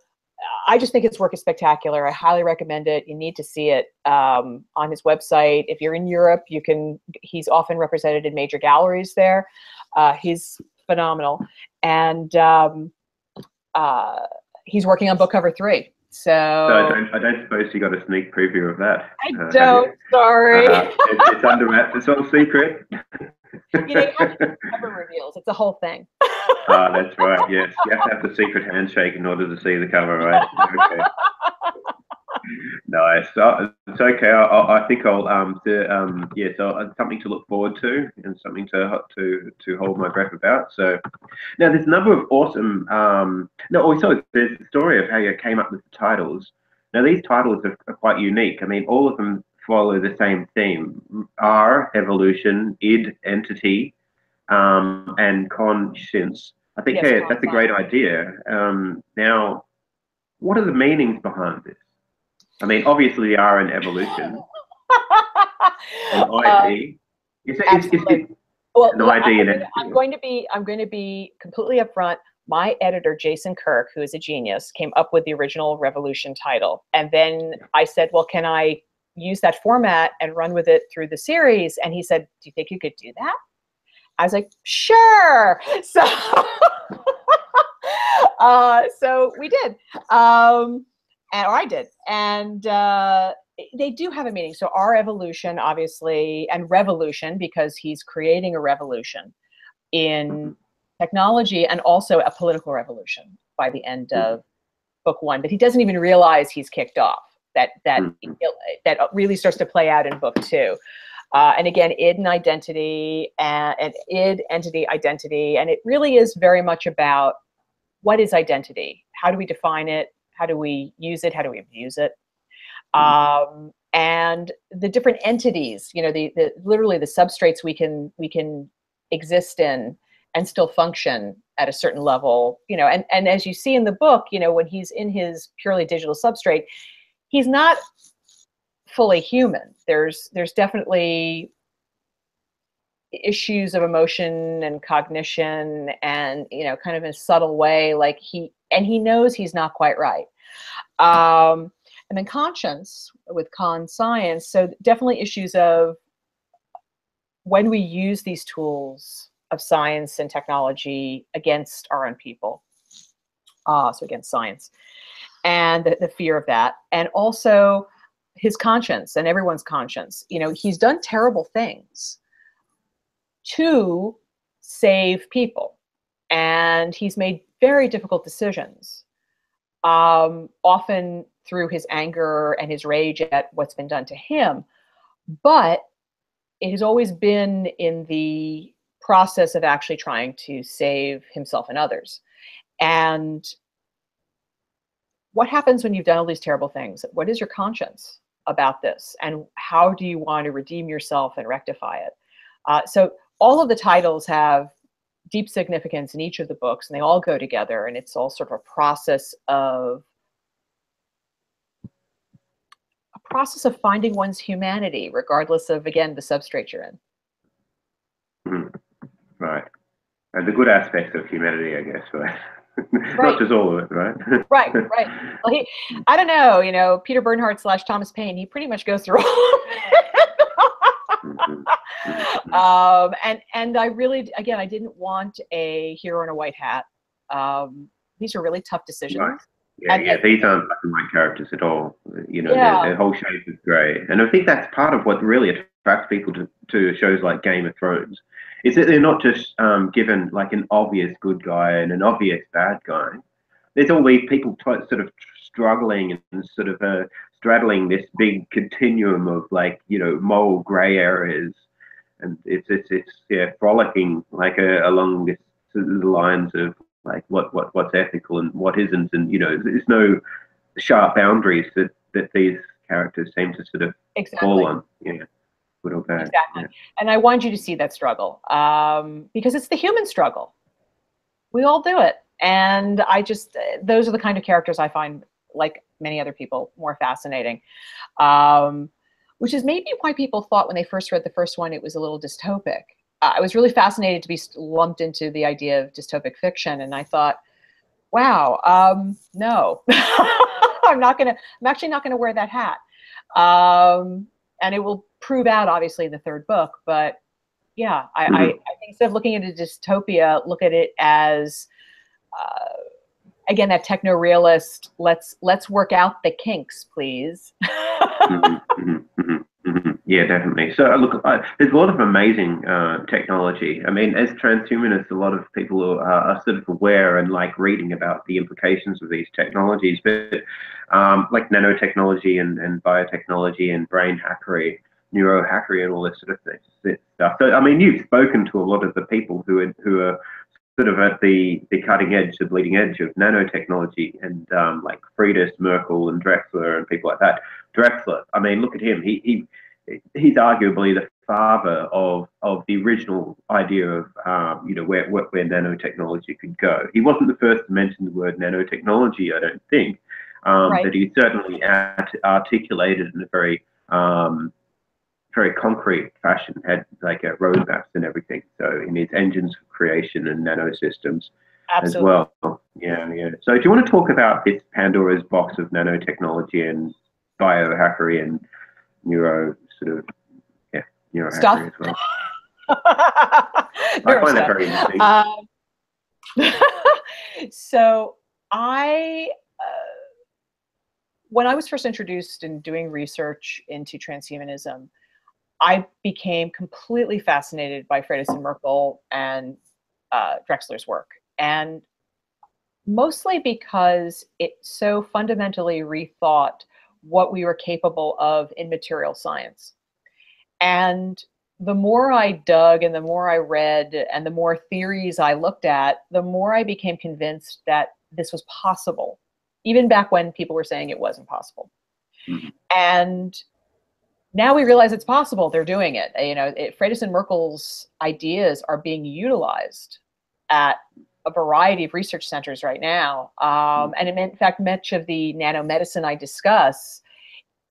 I just think his work is spectacular. I highly recommend it. You need to see it on his website. If you're in Europe, he's often represented in major galleries there. He's phenomenal. And he's working on book cover 3. So I don't suppose you got a sneak preview of that. I don't. Sorry. It's under wraps. It's all secret. You have to do cover reveals. It's a whole thing. That's right. Yes, you have to have the secret handshake in order to see the cover, right? Okay. Nice. It's okay. I think I'll so something to look forward to and something to hold my breath about. So now there's a number of awesome. There's the story of how you came up with the titles. Now, these titles are quite unique. I mean, all of them follow the same theme: R, evolution; id, entity; and conscience. I think, Yes, hey, that's a great idea. Now, what are the meanings behind this? I mean, obviously, the R in evolution and ID. Absolutely. Well, An ID and entity. I'm going to be completely upfront. My editor, Jason Kirk, who is a genius, came up with the original Revolution title. And then I said, well, can I use that format and run with it through the series? And he said, do you think you could do that? I was like, sure. So, so we did. Or I did. And they do have a meaning. So our evolution, obviously, and revolution, because he's creating a revolution in technology and also a political revolution by the end of book one. But he doesn't even realize he's kicked off. That really starts to play out in book two. And again, id and identity, and id, entity, identity. And it really is very much about what is identity? How do we define it? How do we use it? How do we abuse it? And the different entities, you know, the literally the substrates we can exist in and still function at a certain level, you know, and as you see in the book, you know, when he's in his purely digital substrate, he's not fully human. There's definitely issues of emotion and cognition, and, you know, kind of in a subtle way, like he knows he's not quite right. And then conscience with science. So definitely issues of when we use these tools of science and technology against our own people. So against science, and the fear of that. And also his conscience and everyone's conscience. You know, he's done terrible things to save people, and he's made very difficult decisions, often through his anger and his rage at what's been done to him. But it has always been in the process of actually trying to save himself and others. And what happens when you've done all these terrible things? What is your conscience about this? And how do you want to redeem yourself and rectify it? So all of the titles have deep significance in each of the books, and they all go together, and it's all sort of a process of finding one's humanity, regardless of, again, the substrate you're in. Right. And the good aspects of humanity, I guess, right? Right. Not just all of it, right? Right. Well, I don't know, you know, Peter Bernhardt / Thomas Paine, he pretty much goes through all of it. And I really, again, I didn't want a hero in a white hat. These are really tough decisions. Right. Yeah, these aren't black and white characters at all. You know, their whole shape is grey. And I think that's part of what really attracts people to shows like Game of Thrones. Is that they're not just given like an obvious good guy and an obvious bad guy. There's all these people sort of struggling and sort of straddling this big continuum of, like, you know, moral grey areas, and it's frolicking like along this the lines of like what's ethical and what isn't, and, you know, there's no sharp boundaries that these characters seem to sort of fall on. Yeah. Good or bad. Exactly. Yeah. And I want you to see that struggle, because it's the human struggle. We all do it. And I just, those are the kind of characters I find, like many other people, more fascinating. Which is maybe why people thought when they first read the first one, it was a little dystopic. I was really fascinated to be lumped into the idea of dystopic fiction. And I thought, wow, no, I'm actually not gonna wear that hat. And it will prove out, obviously, in the third book. But yeah, I think instead of looking at a dystopia, look at it as, again, that techno-realist, let's work out the kinks, please. Yeah, definitely. So look, there's a lot of amazing technology. I mean, as transhumanists, a lot of people are sort of aware and like reading about the implications of these technologies, but like nanotechnology and biotechnology and brain hackery, neurohackery, and all this sort of stuff. So I mean, you've spoken to a lot of the people who are sort of at the cutting edge, the bleeding edge of nanotechnology, and like Friedrich, Merkel, and Drexler, and people like that. Drexler, I mean, look at him. He's arguably the father of the original idea of where nanotechnology could go. He wasn't the first to mention the word nanotechnology, I don't think, Right. but he certainly articulated in a very very concrete fashion, had like roadmaps and everything. So he needs engines for creation and nanosystems as Absolutely. well. Yeah. So do you want to talk about this Pandora's box of nanotechnology and biohackery and Stuff. neurohackery as well? I Neuro find that stuff. very interesting. So when I was first introduced in doing research into transhumanism, I became completely fascinated by Friedrich and Merkel and Drexler's work. And mostly because it so fundamentally rethought what we were capable of in material science. And the more I dug and the more I read and the more theories I looked at, the more I became convinced that this was possible, even back when people were saying it wasn't possible. Mm-hmm. And now we realize it's possible. They're doing it. Friedrich and Merkel's ideas are being utilized at a variety of research centers right now. And in fact, much of the nanomedicine I discuss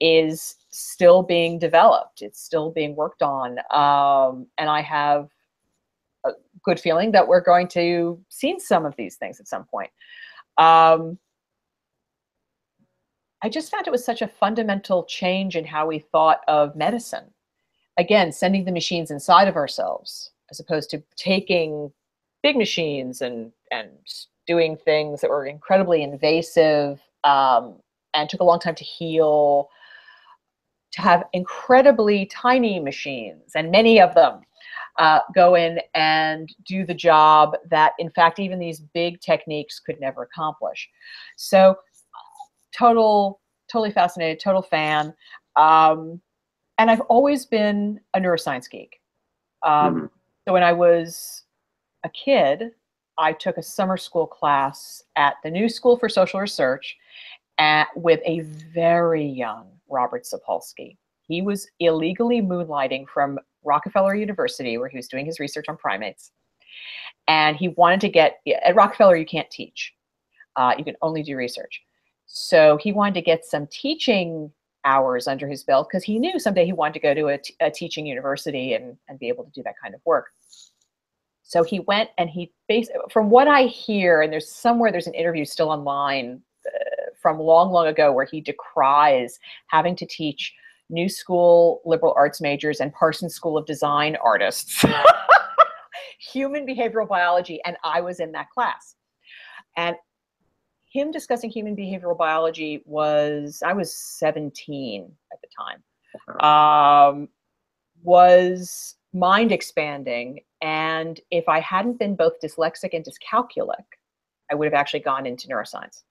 is still being developed. It's still being worked on. And I have a good feeling that we're going to see some of these things at some point. I just found it was such a fundamental change in how we thought of medicine. Again, sending the machines inside of ourselves, as opposed to taking big machines and doing things that were incredibly invasive and took a long time to heal, to have incredibly tiny machines, and many of them go in and do the job that, in fact, even these big techniques could never accomplish. So totally fascinated, total fan. And I've always been a neuroscience geek. So when I was a kid, I took a summer school class at the New School for Social Research with a very young Robert Sapolsky. He was illegally moonlighting from Rockefeller University, where he was doing his research on primates. And he wanted to at Rockefeller, you can't teach. You can only do research. So he wanted to get some teaching hours under his belt because he knew someday he wanted to go to a teaching university and be able to do that kind of work. So he went and from what I hear, and there's an interview still online from long ago where he decries having to teach New School liberal arts majors and Parsons School of Design artists human behavioral biology, and I was in that class. And him discussing human behavioral biology I was 17 at the time, was mind expanding. And if I hadn't been both dyslexic and dyscalculic, I would have actually gone into neuroscience.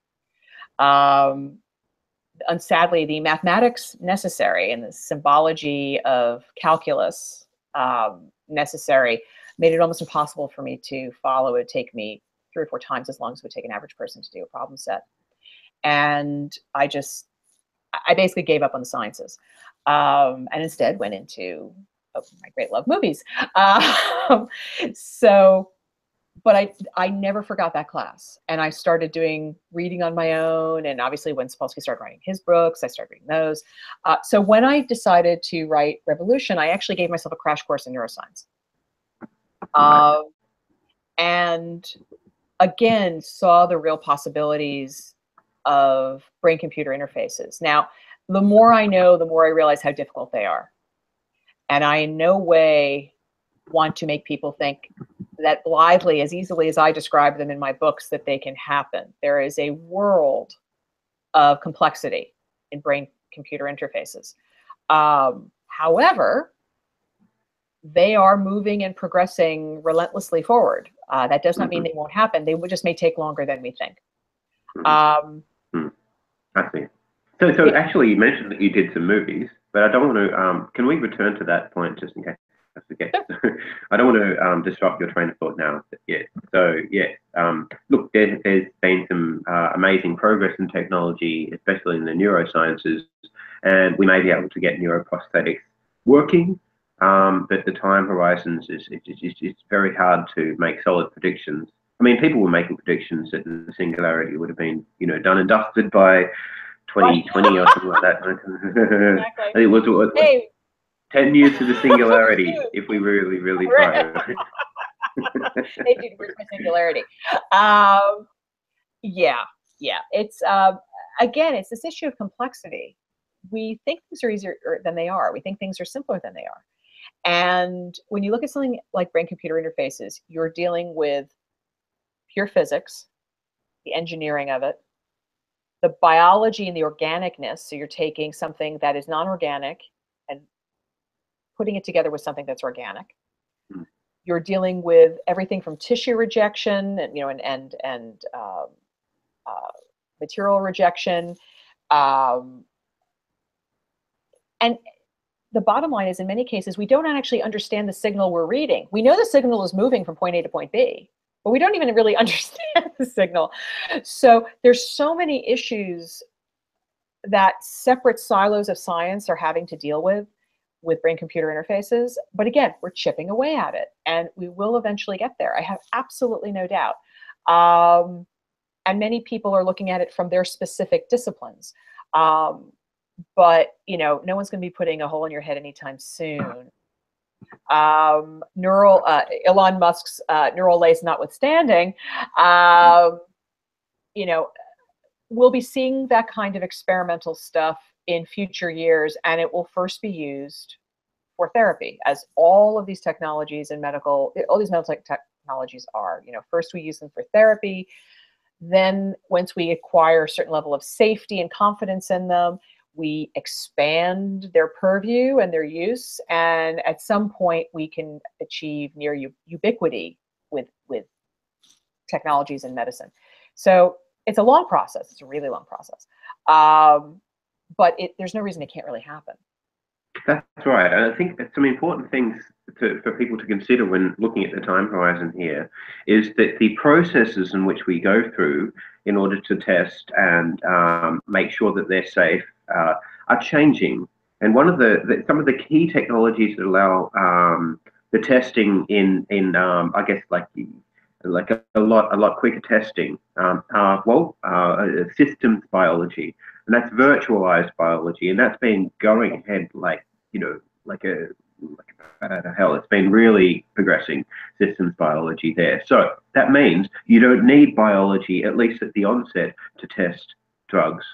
And sadly, the mathematics necessary and the symbology of calculus necessary made it almost impossible for me to follow. It would take me 3 or 4 times as long as it would take an average person to do a problem set. And I basically gave up on the sciences and instead went into my great love, movies. But I never forgot that class. And I started doing reading on my own. And obviously when Sapolsky started writing his books, I started reading those. So when I decided to write Revolution, I actually gave myself a crash course in neuroscience. And again, saw the real possibilities of brain-computer interfaces. Now, the more I know, the more I realize how difficult they are. And I in no way want to make people think that blithely, as easily as I describe them in my books, that they can happen. There is a world of complexity in brain-computer interfaces. However, they are moving and progressing relentlessly forward. That does not mean they won't happen. They just may take longer than we think. I see. So actually, you mentioned that you did some movies, but I don't want to. Can we return to that point just in case? Okay, so I don't want to disrupt your train of thought now. Yeah. So yeah, look, there's been some amazing progress in technology, especially in the neurosciences, and we may be able to get neuroprosthetics working. But the time horizons is it's very hard to make solid predictions. I mean, people were making predictions that the singularity would have been, done and dusted by 2020 or something like that. Exactly. It was Hey. 10 years to the singularity if we really, really try. They did where's my singularity. Yeah. It's again, it's this issue of complexity. We think things are easier than they are. We think things are simpler than they are. And when you look at something like brain-computer interfaces, you're dealing with pure physics, the engineering of it, the biology and the organicness. So you're taking something that is non-organic and putting it together with something that's organic. You're dealing with everything from tissue rejection and material rejection, and the bottom line is, in many cases, we don't actually understand the signal we're reading. We know the signal is moving from point A to point B, but we don't even really understand the signal. So there's so many issues that separate silos of science are having to deal with brain-computer interfaces. But again, we're chipping away at it, and we will eventually get there. I have absolutely no doubt. And many people are looking at it from their specific disciplines. But no one's going to be putting a hole in your head anytime soon. Elon Musk's neural lace notwithstanding, we'll be seeing that kind of experimental stuff in future years, and it will first be used for therapy, as all of these technologies in all these medical technologies are. First we use them for therapy. Then once we acquire a certain level of safety and confidence in them, we expand their purview and their use, and at some point we can achieve near ubiquity with technologies in medicine. So it's a long process. It's a really long process, but there's no reason it can't really happen. That's right, and I think that some important things for people to consider when looking at the time horizon here is that the processes in which we go through in order to test and make sure that they're safe are changing. And one of some of the key technologies that allow the testing in I guess like a lot quicker testing are systems biology, and that's virtualized biology, and that's been going ahead like out of hell. It's been really progressing systems biology there. So that means you don't need biology, at least at the onset, to test drugs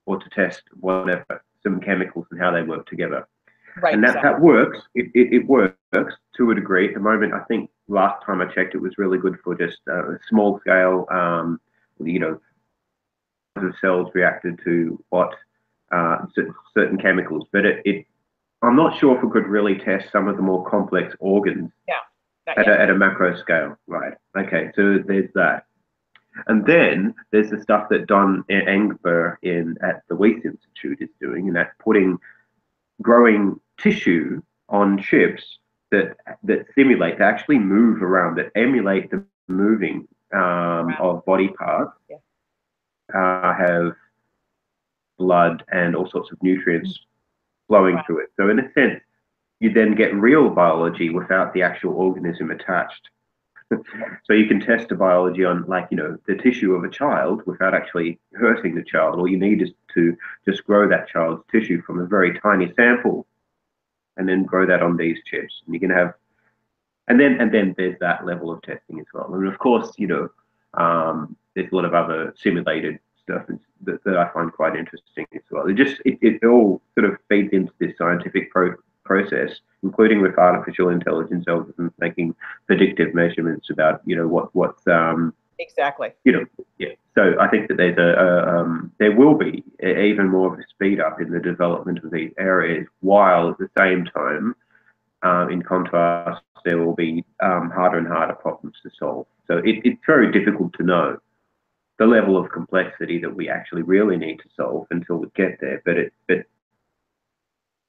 or to test whatever, some chemicals and how they work together. Right, and that works. It works to a degree. At the moment, I think last time I checked, it was really good for just small scale, the cells reacted to what certain chemicals, but I'm not sure if we could really test some of the more complex organs at a macro scale. Right. Okay. So there's that. And then there's the stuff that Don Engber at the Weiss Institute is doing, and that's growing tissue on chips that simulate, that actually move around, that emulate the moving of body parts, have blood and all sorts of nutrients flowing through it. So in a sense, you then get real biology without the actual organism attached. So you can test the biology on, the tissue of a child without actually hurting the child. All you need is to just grow that child's tissue from a very tiny sample, and then grow that on these chips. And you can have, and then there's that level of testing as well. And of course, there's a lot of other simulated stuff that I find quite interesting as well. It all sort of feeds into this scientific process, including with artificial intelligence algorithms making predictive measurements about what's exactly. So I think that there will be even more of a speed up in the development of these areas, while at the same time, in contrast, there will be harder and harder problems to solve. So it's very difficult to know the level of complexity that we actually really need to solve until we get there. But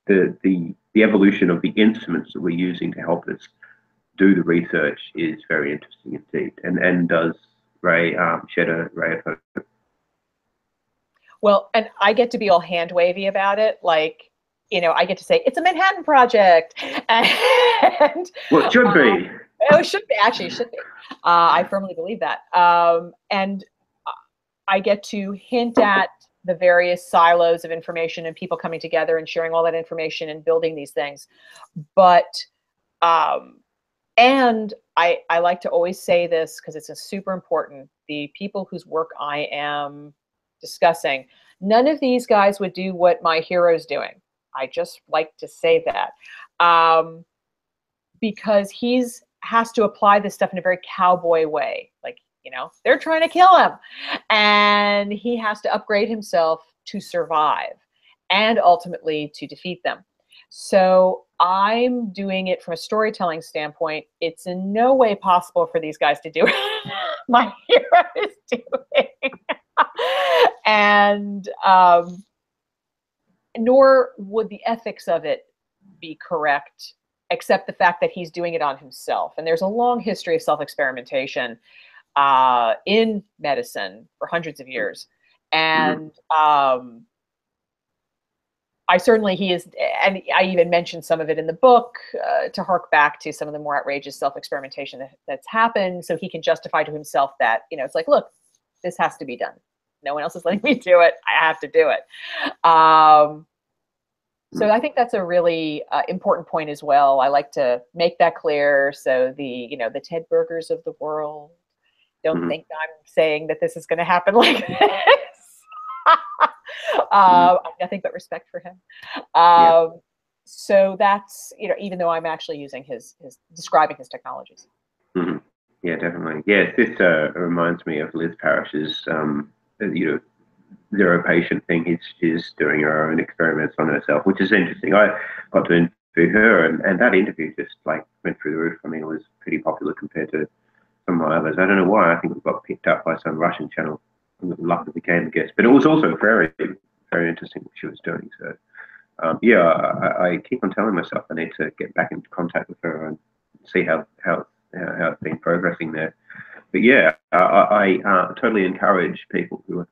the the evolution of the instruments that we're using to help us do the research is very interesting indeed, and does shed a ray of hope. Well, and I get to be all hand wavy about it, like, you know, I get to say it's a Manhattan Project, and well, it should be. It should be, actually, it should be. I firmly believe that, and I get to hint at the various silos of information and people coming together and sharing all that information and building these things, but and I like to always say this because it's a super important. The people whose work I am discussing, none of these guys would do what my hero's doing. I just like to say that, because has to apply this stuff in a very cowboy way. Like, you know, they're trying to kill him, and he has to upgrade himself to survive and ultimately to defeat them. So I'm doing it from a storytelling standpoint. It's in no way possible for these guys to do it. My hero is doing. And nor would the ethics of it be correct, except the fact that he's doing it on himself. And there's a long history of self-experimentation in medicine for hundreds of years. And he is, and I even mentioned some of it in the book to hark back to some of the more outrageous self-experimentation that's happened, so he can justify to himself that, you know, it's like, look, this has to be done. No one else is letting me do it. I have to do it. So I think that's a really important point as well. I like to make that clear, so the Ted Bergers of the world don't think I'm saying that this is going to happen like this. Nothing but respect for him. So that's, you know, even though I'm actually using his describing his technologies. Yeah, definitely. Yeah, this reminds me of Liz Parrish's, zero patient thing. She's doing her own experiments on herself, which is interesting. I got to interview her, and that interview just like went through the roof. I mean, it was pretty popular compared to some of my others. I don't know why. I think it got picked up by some Russian channel. Luck became a guest, but it was also very, very interesting what she was doing. So, I keep on telling myself I need to get back into contact with her and see how it's been progressing there. But yeah, I totally encourage people who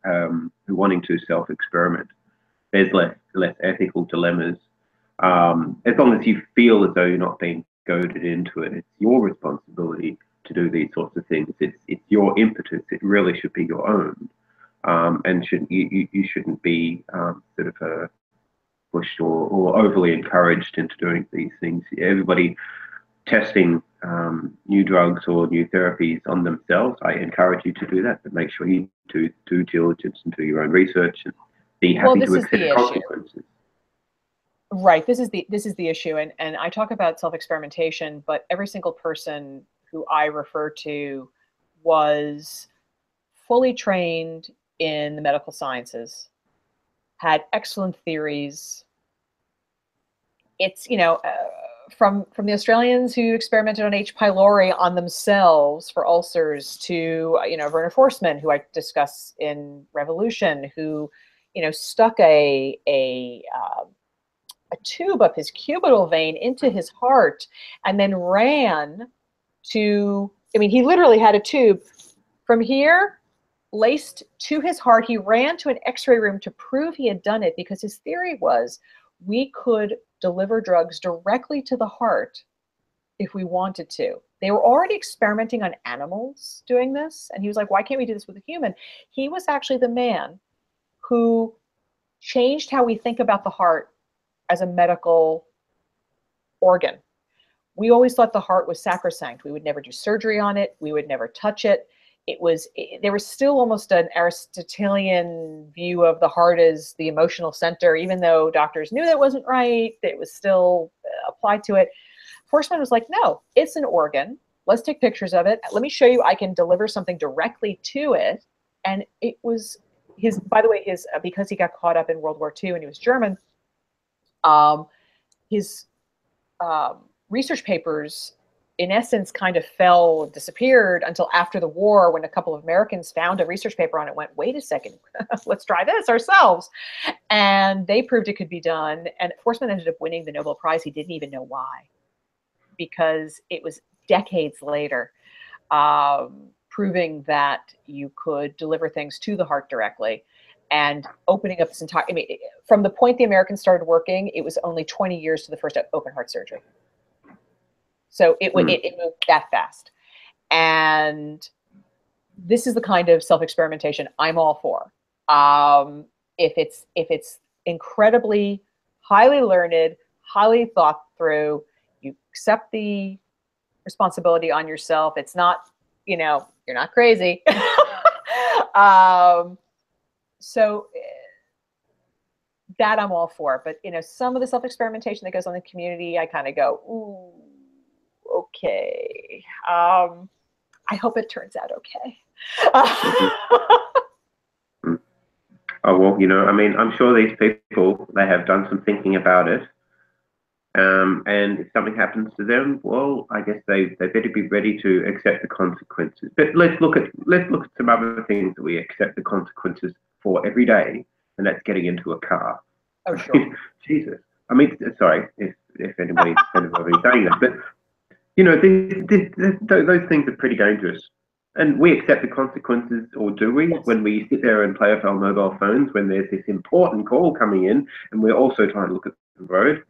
wanting to self-experiment. There's less ethical dilemmas. As long as you feel as though you're not being goaded into it, it's your responsibility to do these sorts of things. It's your impetus. It really should be your own, and you shouldn't be sort of pushed or overly encouraged into doing these things. Everybody testing new drugs or new therapies on themselves, I encourage you to do that, but make sure you do due diligence and do your own research and be happy to accept consequences. Right. This is the issue, and I talk about self-experimentation, but every single person who I refer to was fully trained in the medical sciences, had excellent theories. It's, you know, from the Australians who experimented on H. pylori on themselves for ulcers to, you know, Werner Forssmann, who I discuss in Revolution, who, you know, stuck a tube up his cubital vein into his heart and then ran to, I mean, he literally had a tube from here laced to his heart. He ran to an x-ray room to prove he had done it, because his theory was we could deliver drugs directly to the heart if we wanted to. They were already experimenting on animals doing this, and he was like, why can't we do this with a human? He was actually the man who changed how we think about the heart as a medical organ. We always thought the heart was sacrosanct. We would never do surgery on it. We would never touch it. There was still almost an Aristotelian view of the heart as the emotional center, even though doctors knew that wasn't right. It was still applied to it. Forssmann was like, no, it's an organ. Let's take pictures of it. Let me show you I can deliver something directly to it. And it was his, by the way, because he got caught up in World War II and he was German, his research papers in essence, kind of fell, disappeared until after the war, when a couple of Americans found a research paper on it, went, wait a second, let's try this ourselves. And they proved it could be done. And Forsman ended up winning the Nobel Prize. He didn't even know why, because it was decades later, proving that you could deliver things to the heart directly and opening up this entire, I mean, from the point the Americans started working, it was only 20 years to the first open heart surgery. So it moved that fast. And this is the kind of self-experimentation I'm all for. If it's incredibly highly learned, highly thought through, you accept the responsibility on yourself. It's not, you know, you're not crazy. So that I'm all for. But, you know, some of the self-experimentation that goes on in the community, I kind of go, ooh, okay. I hope it turns out okay. Oh, well, you know, I mean, I'm sure these people, they have done some thinking about it. And if something happens to them, well, I guess they better be ready to accept the consequences. But let's look at some other things that we accept the consequences for every day, and that's getting into a car. Oh, sure. Jesus. I mean, sorry if anybody's saying that, but you know, those things are pretty dangerous. And we accept the consequences, or do we, Yes. when we sit there and play with our mobile phones when there's this important call coming in and we're also trying to look at the road?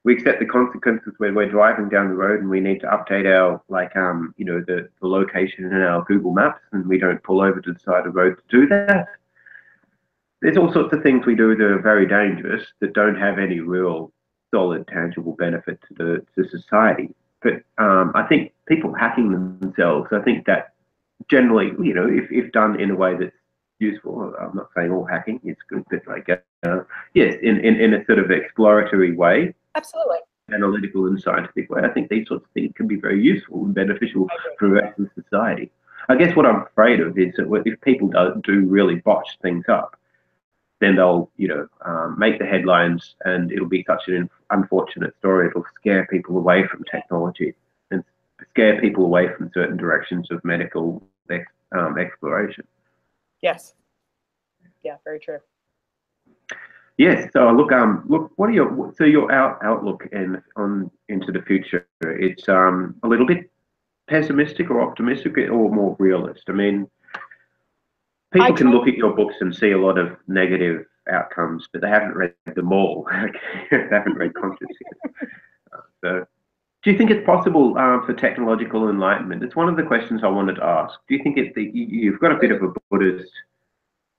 We accept the consequences when we're driving down the road and we need to update our, like, you know, the location in our Google Maps, and we don't pull over to the side of the road to do that. There's all sorts of things we do that are very dangerous that don't have any real solid, tangible benefit to society. But I think people hacking themselves, I think that generally, you know, if done in a way that's useful, I'm not saying all hacking is good, but like, yes, in a sort of exploratory way, Absolutely, analytical and scientific way, I think these sorts of things can be very useful and beneficial for the rest of society. I guess what I'm afraid of is that if people do really botch things up, then they'll, you know, make the headlines, and it'll be such an unfortunate story. It'll scare people away from technology and scare people away from certain directions of medical exploration. yes, yeah, very true. Yes. So look, what are your outlook into the future? It's a little bit pessimistic or optimistic or more realist. I mean, people can look at your books and see a lot of negative outcomes, but they haven't read them all. They haven't read Conscious yet. So, do you think it's possible for technological enlightenment? It's one of the questions I wanted to ask. Do you think you've got a bit of a Buddhist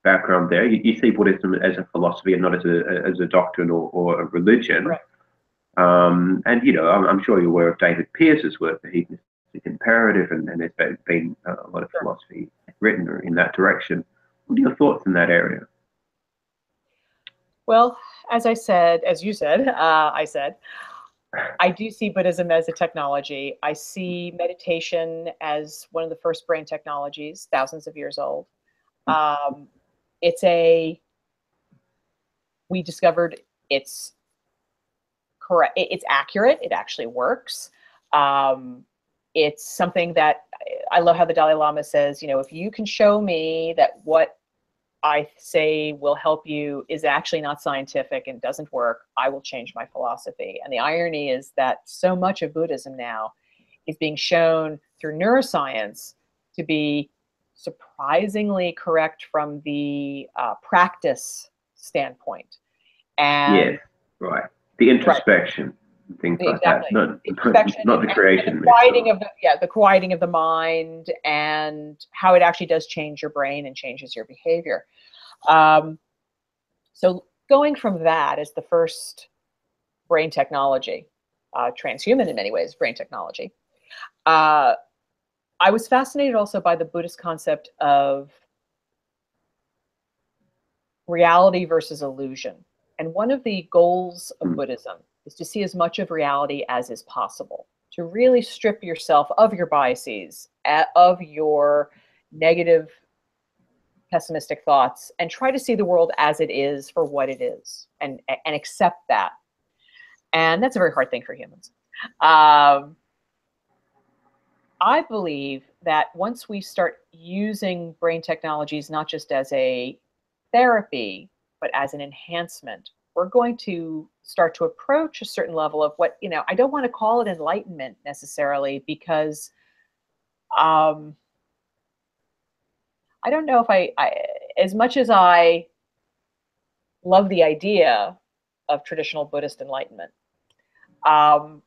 background there? You see Buddhism as a philosophy and not as a doctrine or a religion. Right. And you know, I'm sure you're aware of David Pearce's work, The Hedonistic Imperative, and there's been a lot of philosophy written in that direction. What are your thoughts in that area? Well, as you said, I do see Buddhism as a technology. I see meditation as one of the first brain technologies, thousands of years old. We discovered it's correct. It's accurate. It actually works. It's something that I love how the Dalai Lama says, you know, if you can show me that what I say will help you is actually not scientific and doesn't work, I will change my philosophy. And the irony is that so much of Buddhism now is being shown through neuroscience to be surprisingly correct from the practice standpoint. And yes, right. The introspection, right. Things like that. Not the creation. The quieting of the mind, and how it actually does change your brain and changes your behavior. So going from that as the first brain technology, transhuman in many ways, brain technology, I was fascinated also by the Buddhist concept of reality versus illusion. And one of the goals of Buddhism is to see as much of reality as is possible, to really strip yourself of your biases, of your negative, pessimistic thoughts, and try to see the world as it is for what it is, and accept that. And that's a very hard thing for humans. I believe that once we start using brain technologies not just as a therapy, but as an enhancement, we're going to start to approach a certain level of what, I don't want to call it enlightenment necessarily, because I don't know if as much as I love the idea of traditional Buddhist enlightenment, um,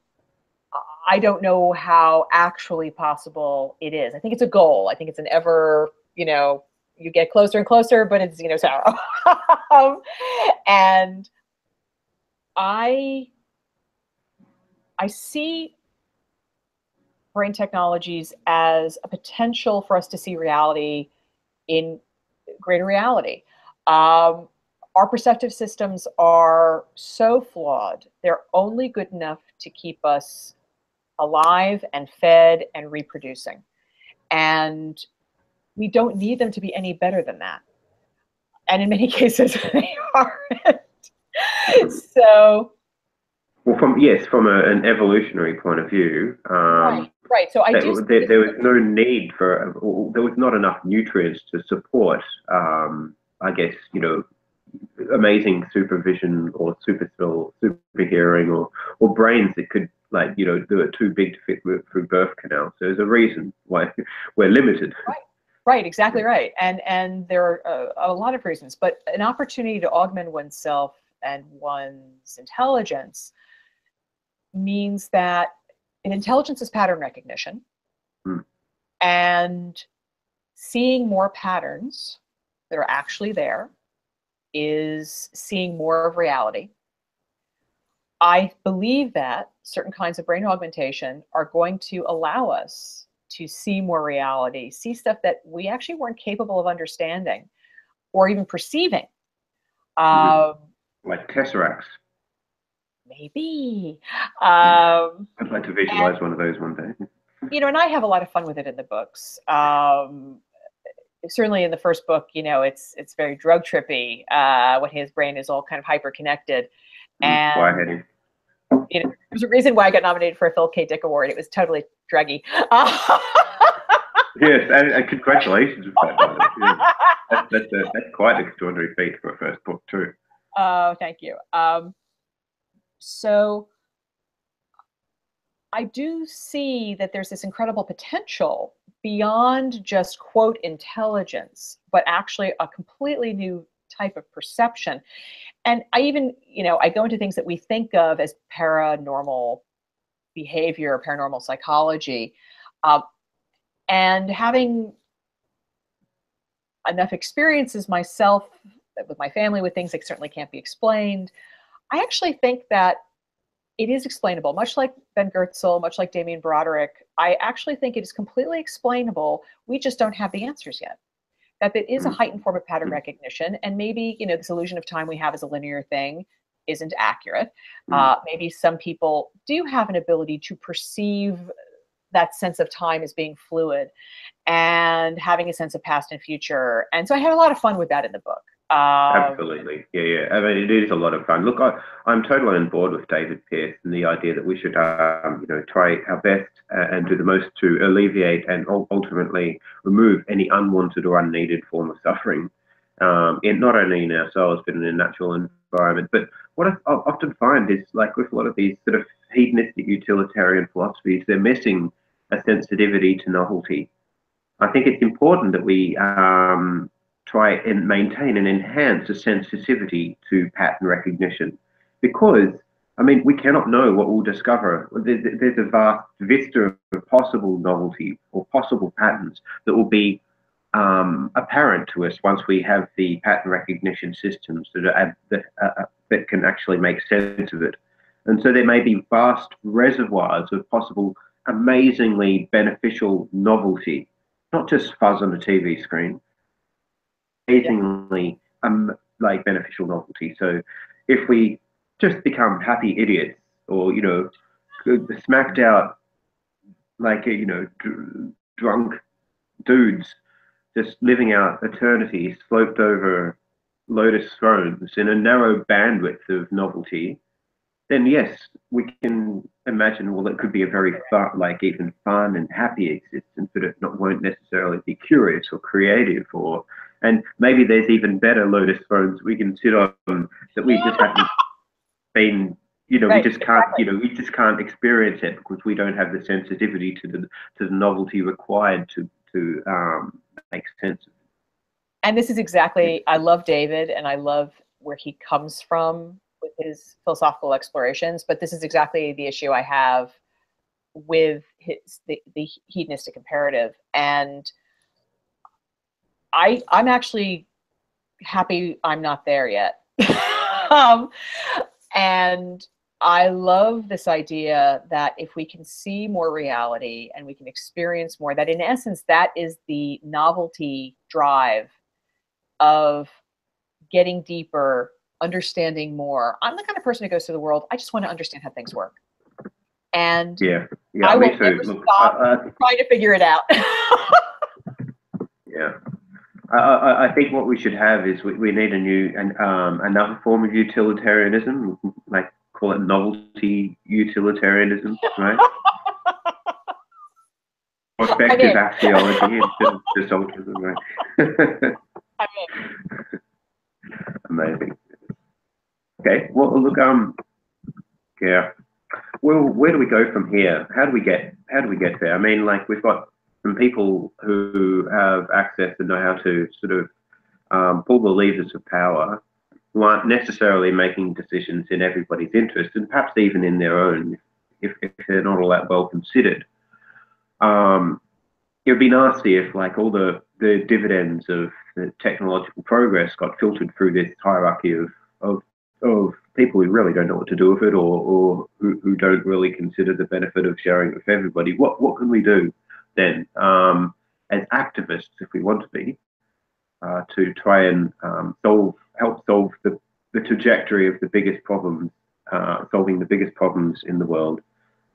I don't know how actually possible it is. I think it's a goal. I think it's an ever, you get closer and closer, but it's, sorrow. And I see brain technologies as a potential for us to see reality in greater reality. Our perceptive systems are so flawed. They're only good enough to keep us alive and fed and reproducing. And we don't need them to be any better than that. And in many cases, they aren't. So, well, from an evolutionary point of view, right. So I do. There was no need for. There was not enough nutrients to support. I guess amazing supervision or super hearing or brains that could they were too big to fit through birth canal. So there's a reason why we're limited. Right, exactly right. And there are a lot of reasons, but an opportunity to augment oneself and one's intelligence means that an intelligence is pattern recognition, and seeing more patterns that are actually there is seeing more of reality. I believe that certain kinds of brain augmentation are going to allow us to see more reality, see stuff that we actually weren't capable of understanding or even perceiving. Like tesseracts. Maybe. I'd like to visualize one of those one day. And I have a lot of fun with it in the books. Certainly in the first book, it's very drug trippy when his brain is all kind of hyper connected. And there's a reason why I got nominated for a Phil K. Dick Award. It was totally druggy. Yes, and congratulations. That's quite an extraordinary feat for a first book too. Oh, thank you. So I do see that there's this incredible potential beyond just, quote, intelligence, but actually a completely new type of perception. And I even, I go into things that we think of as paranormal behavior, paranormal psychology, and having enough experiences myself with my family with things that certainly can't be explained, I actually think that it is explainable, much like Ben Goertzel, much like Damien Broderick. I actually think it is completely explainable. We just don't have the answers yet. That it is a heightened form of pattern recognition, and maybe this illusion of time we have as a linear thing isn't accurate. Maybe some people do have an ability to perceive that sense of time as being fluid and having a sense of past and future. And so I had a lot of fun with that in the book. Absolutely. Yeah. I mean, it is a lot of fun. Look, I'm totally on board with David Pearce and the idea that we should, try our best and do the most to alleviate and ultimately remove any unwanted or unneeded form of suffering, not only in ourselves, but in a natural environment. But what I often find is, like with a lot of these sort of hedonistic utilitarian philosophies, they're missing a sensitivity to novelty. I think it's important that we try and maintain and enhance a sensitivity to pattern recognition, because we cannot know what we'll discover. There's a vast vista of possible novelty or possible patterns that will be apparent to us once we have the pattern recognition systems that can actually make sense of it. And so there may be vast reservoirs of possible amazingly beneficial novelty, not just fuzz on a TV screen, amazingly beneficial novelty. So if we just become happy idiots, or smacked out drunk dudes just living out eternity sloped over lotus thrones in a narrow bandwidth of novelty, then yes, we can imagine, well, it could be a very fun, like even fun and happy existence, but it won't necessarily be curious or creative, or, and maybe there's even better lotus thrones we can sit on that we just haven't been, Right, we just can't, exactly. we just can't experience it because we don't have the sensitivity to the novelty required to make sense of And this is it. exactly, I love David and I love where he comes from with his philosophical explorations, but this is exactly the issue I have with the hedonistic imperative. And I'm actually happy I'm not there yet. um, and I love this idea that if we can see more reality and we can experience more, that in essence, that is the novelty drive of getting deeper, understanding more. I'm the kind of person who goes through the world, I just want to understand how things work. And Yeah, yeah, I will me too. never Look, stop trying to figure it out. yeah. I think what we should have is we need a new another form of utilitarianism, like call it novelty utilitarianism, right? Effective in. axiology instead of just altruism, right? I'm in. Amazing. Okay, well look, yeah. Well, where do we go from here? How do we get there? I mean, like we've got some people who have access and know how to sort of pull the levers of power, who aren't necessarily making decisions in everybody's interest, and perhaps even in their own, if they're not all that well considered. It would be nasty if, like, all the dividends of the technological progress got filtered through this hierarchy of people who really don't know what to do with it, or who don't really consider the benefit of sharing it with everybody. What can we do then, as activists, if we want to be, to try and help solve the trajectory of the biggest problems, solving the biggest problems in the world,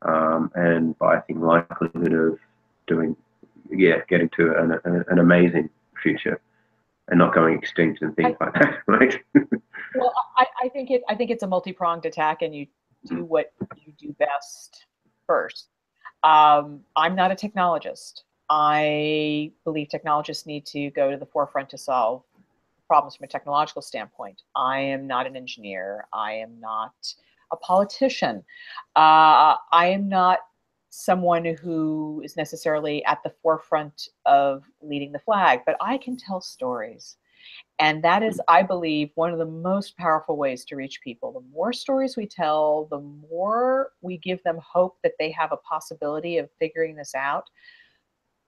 and by I think likelihood of doing, getting to an amazing future and not going extinct and things like that, right? Well, I think it's a multi-pronged attack, and you do what you do best first. I'm not a technologist. I believe technologists need to go to the forefront to solve problems from a technological standpoint. I am not an engineer. I am not a politician. I am not someone who is necessarily at the forefront of leading the flag, but I can tell stories. And that is, I believe, one of the most powerful ways to reach people. The more stories we tell, the more we give them hope that they have a possibility of figuring this out,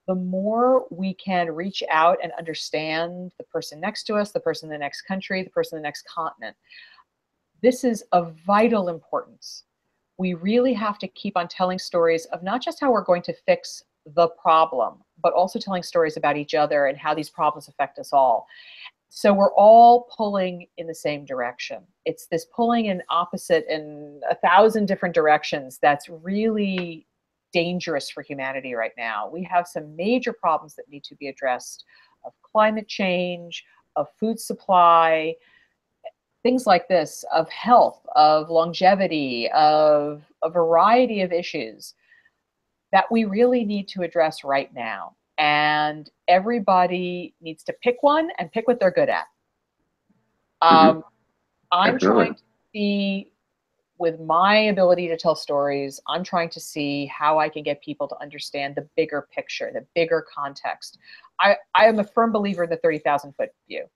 the more we can reach out and understand the person next to us, the person in the next country, the person in the next continent. This is of vital importance. We really have to keep on telling stories of not just how we're going to fix the problem, but also telling stories about each other and how these problems affect us all. So we're all pulling in the same direction. It's this pulling in opposite in 1,000 different directions that's really dangerous for humanity right now. We have some major problems that need to be addressed, of climate change, of food supply, things like this, of health, of longevity, of a variety of issues that we really need to address right now. And everybody needs to pick one and pick what they're good at. I'm Absolutely. trying to see, with my ability to tell stories, I'm trying to see how I can get people to understand the bigger picture, the bigger context. I am a firm believer in the 30,000-foot view.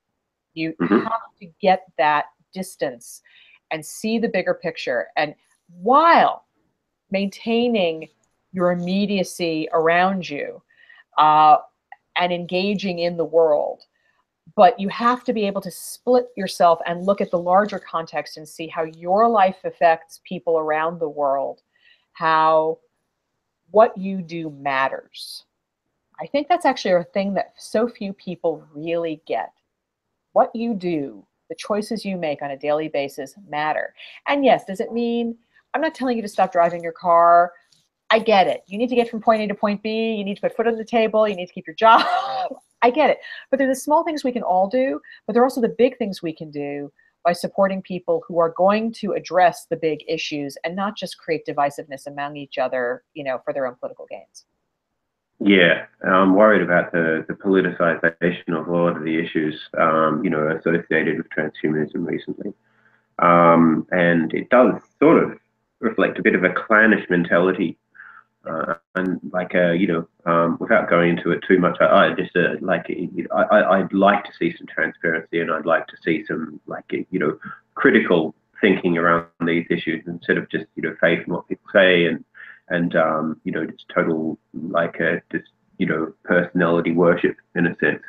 You have to get that distance and see the bigger picture, and while maintaining your immediacy around you, and engaging in the world. But you have to be able to split yourself and look at the larger context and see how your life affects people around the world, how what you do matters. I think that's actually a thing that so few people really get. What you do, the choices you make on a daily basis matter. And yes, does it mean, I'm not telling you to stop driving your car. I get it. You need to get from point A to point B. You need to put food on the table. You need to keep your job. I get it. But there are the small things we can all do, but there are also the big things we can do by supporting people who are going to address the big issues and not just create divisiveness among each other, for their own political gains. Yeah, I'm worried about the politicization of a lot of the issues, associated with transhumanism recently. And it does sort of reflect a bit of a clannish mentality. And without going into it too much, I'd like to see some transparency, and I'd like to see some critical thinking around these issues instead of just faith in what people say and just total personality worship in a sense.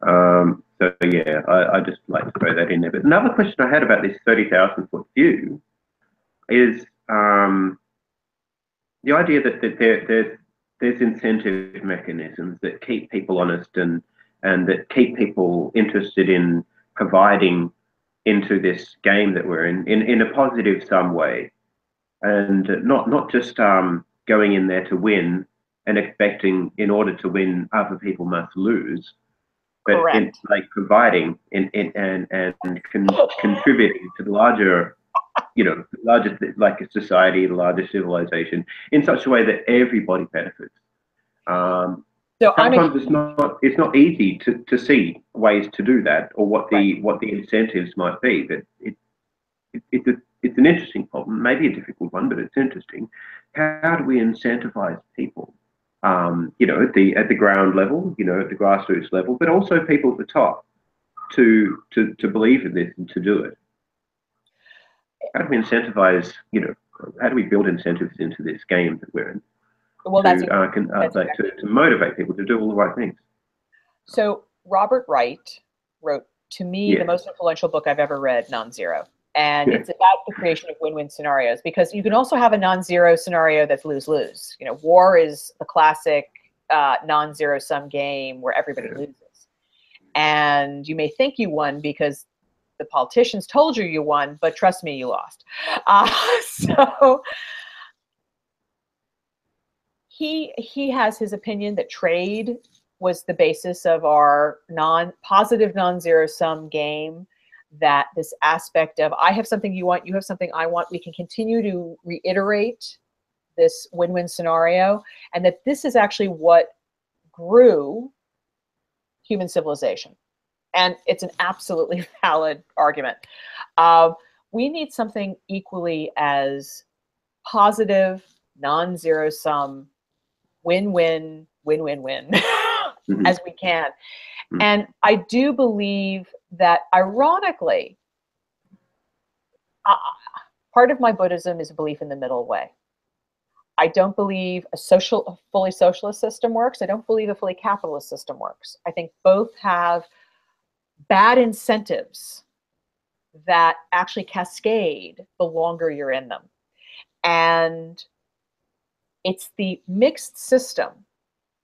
So yeah, I just like to throw that in there. But another question I had about this 30,000 foot view is the idea that there's incentive mechanisms that keep people honest and that keep people interested in providing into this game that we're in a positive some way, and not just going in there to win and expecting in order to win other people must lose, but providing and contributing to the larger like a society, the larger civilization, in such a way that everybody benefits. Sometimes it's not easy to see ways to do that, or what the incentives might be. But it's an interesting problem, maybe a difficult one, but it's interesting. How do we incentivize people? At the ground level, at the grassroots level, but also people at the top to believe in this and to do it. How do we incentivize? How do we build incentives into this game that we're in? Well, to motivate people to do all the right things. So Robert Wright wrote, to me, the most influential book I've ever read, Non-Zero. And it's about the creation of win-win scenarios, because you can also have a non-zero scenario that's lose-lose. War is the classic non-zero sum game where everybody loses. And you may think you won because the politicians told you won, but trust me, you lost. So he has his opinion that trade was the basis of our positive non-zero sum game, that this aspect of I have something you want, you have something I want, we can continue to reiterate this win-win scenario, and that this is actually what grew human civilization. And it's an absolutely valid argument. We need something equally as positive, non-zero sum, win-win, win-win-win as we can. And I do believe that, ironically, part of my Buddhism is a belief in the middle way. I don't believe a fully socialist system works. I don't believe a fully capitalist system works. I think both have bad incentives that actually cascade the longer you're in them. And it's the mixed system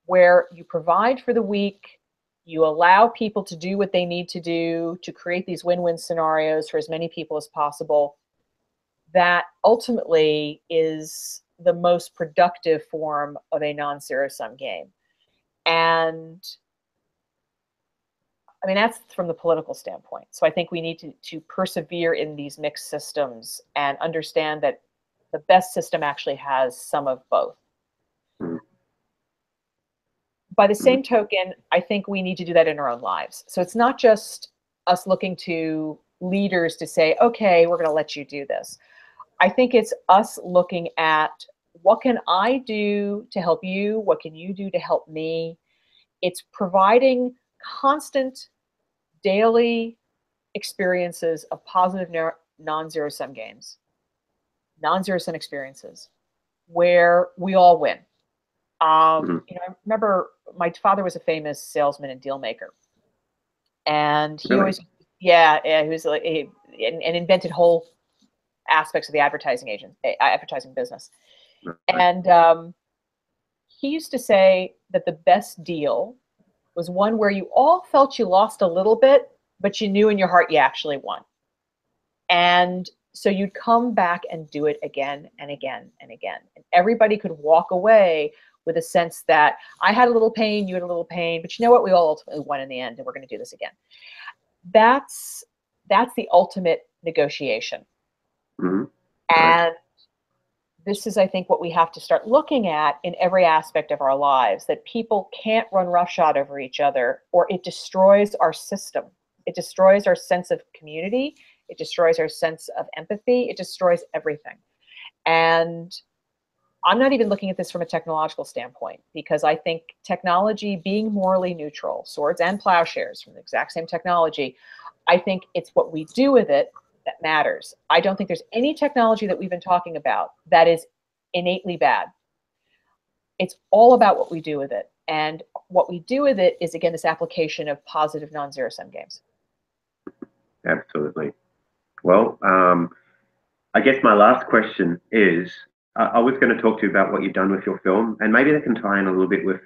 where you provide for the weak, you allow people to do what they need to do to create these win-win scenarios for as many people as possible, that ultimately is the most productive form of a non-zero-sum game. And I mean, that's from the political standpoint. So I think we need to persevere in these mixed systems and understand that the best system actually has some of both. By the same token, I think we need to do that in our own lives. So it's not just us looking to leaders to say, okay, we're going to let you do this. I think it's us looking at, what can I do to help you? What can you do to help me? It's providing constant daily experiences of positive non-zero-sum games, non-zero-sum experiences where we all win. I remember my father was a famous salesman and deal maker, and he always, he was like, and invented whole aspects of the advertising business. And he used to say that the best deal was one where you all felt you lost a little bit, but you knew in your heart you actually won. And so you'd come back and do it again and again and again. And everybody could walk away with a sense that I had a little pain, you had a little pain, but you know what? We all ultimately won in the end, and we're going to do this again. That's that's the ultimate negotiation. Mm-hmm. And this is, I think, what we have to start looking at in every aspect of our lives, that people can't run roughshod over each other, or it destroys our system. It destroys our sense of community. It destroys our sense of empathy. It destroys everything. And I'm not even looking at this from a technological standpoint, because I think technology being morally neutral, swords and plowshares from the exact same technology, I think it's what we do with it that matters. I don't think there's any technology that we've been talking about that is innately bad. It's all about what we do with it. And what we do with it is, again, this application of positive non-zero-sum games. Absolutely. Well, I guess my last question is, I was going to talk to you about what you've done with your film, and maybe that can tie in a little bit with,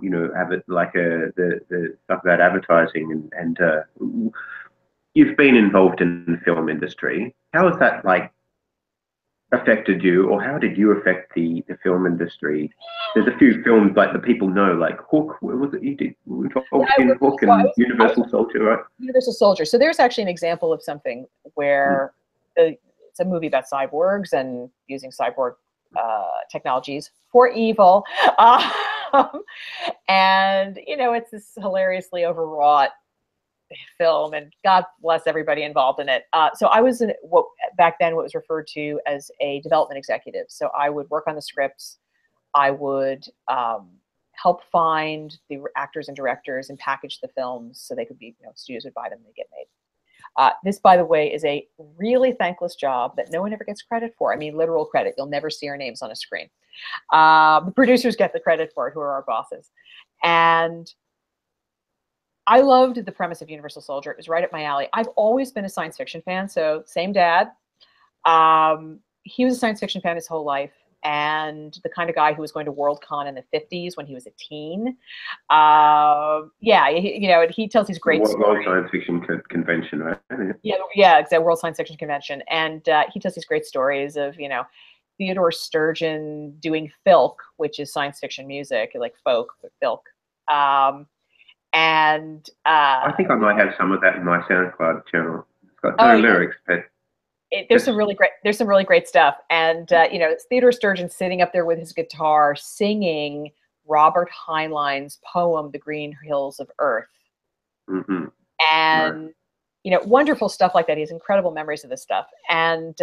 you know, the stuff about advertising, and you've been involved in the film industry. How has that affected you, or how did you affect the film industry? There's a few films like that people know, like Hook. What was it you did? Hook and Universal Soldier, right? Universal Soldier. So there's actually an example of something where it's a movie about cyborgs and using cyborg technologies for evil. And, you know, it's this hilariously overwrought film, and God bless everybody involved in it. So I was back then what was referred to as a development executive. So I would work on the scripts. I would help find the actors and directors and package the films so they could be, you know, studios would buy them and they get made. This, by the way, is a really thankless job that no one ever gets credit for. I mean, literal credit. You'll never see our names on a screen. The producers get the credit for it, who are our bosses. And I loved the premise of Universal Soldier. It was right up my alley. I've always been a science fiction fan, so same dad. He was a science fiction fan his whole life, and the kind of guy who was going to Worldcon in the 50s when he was a teen. Yeah, you know, he tells these great stories. World Science Fiction Convention, right? Yeah, exactly. World Science Fiction Convention. And he tells these great stories of, you know, Theodore Sturgeon doing filk, which is science fiction music, like folk, but filk. And I think I might have some of that in my SoundCloud channel. It's got no lyrics, but there's some really great stuff. And you know, it's Theodore Sturgeon sitting up there with his guitar singing Robert Heinlein's poem, The Green Hills of Earth. Mm-hmm. And you know, wonderful stuff like that. He has incredible memories of this stuff. And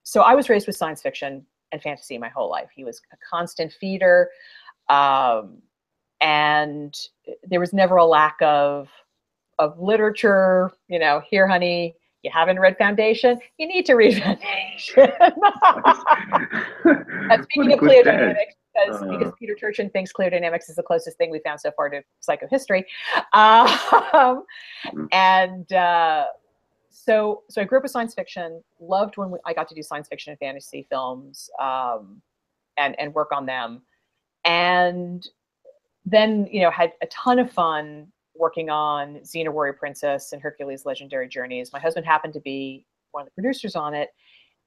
so I was raised with science fiction and fantasy my whole life. He was a constant feeder. And there was never a lack of literature. You know, here, honey, you haven't read Foundation, you need to read Foundation. Speaking of Cliodynamics, because Peter Turchin thinks Cliodynamics is the closest thing we found so far to psychohistory. And so I grew up with science fiction, loved when I got to do science fiction and fantasy films, and work on them. And then, you know, had a ton of fun working on Xena Warrior Princess and Hercules Legendary Journeys. My husband happened to be one of the producers on it,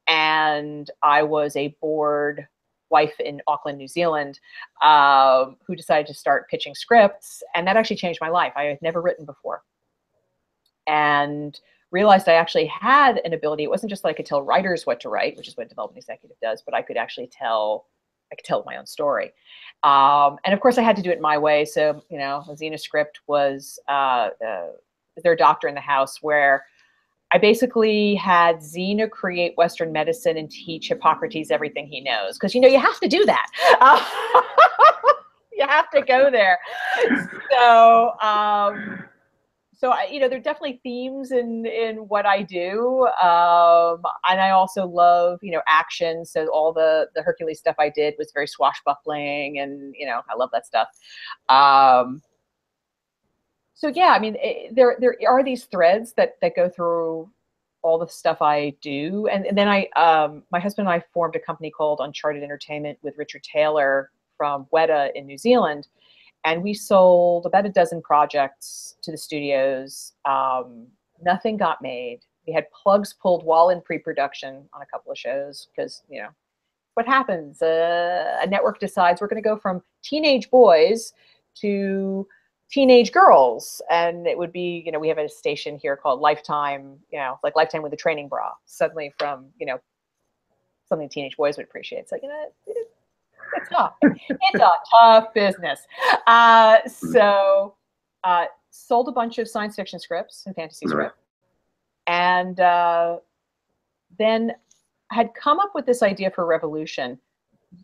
and I was a bored wife in Auckland, New Zealand, who decided to start pitching scripts, and that actually changed my life. I had never written before, and realized I actually had an ability. It wasn't just that I could tell writers what to write, which is what a development executive does, but I could actually tell my own story. And of course I had to do it my way. So, you know, a Xena script was their doctor in the house, where I basically had Xena create Western medicine and teach Hippocrates everything he knows. Cause you know, you have to do that. You have to go there. So you know, there are definitely themes in what I do, and I also love, you know, action. So all the Hercules stuff I did was very swashbuckling, and you know, I love that stuff. So yeah, I mean, there are these threads that go through all the stuff I do, and then my husband and I formed a company called Uncharted Entertainment with Richard Taylor from Weta in New Zealand. And we sold about a dozen projects to the studios. Nothing got made. We had plugs pulled while in pre-production on a couple of shows because, you know, what happens? A network decides we're going to go from teenage boys to teenage girls, and it would be, you know, we have a station here called Lifetime, you know, like Lifetime with a training bra, suddenly from, you know, something teenage boys would appreciate. It's like, you know, it's tough. It's a tough business. So sold a bunch of science fiction scripts and fantasy scripts, and then had come up with this idea for Revolution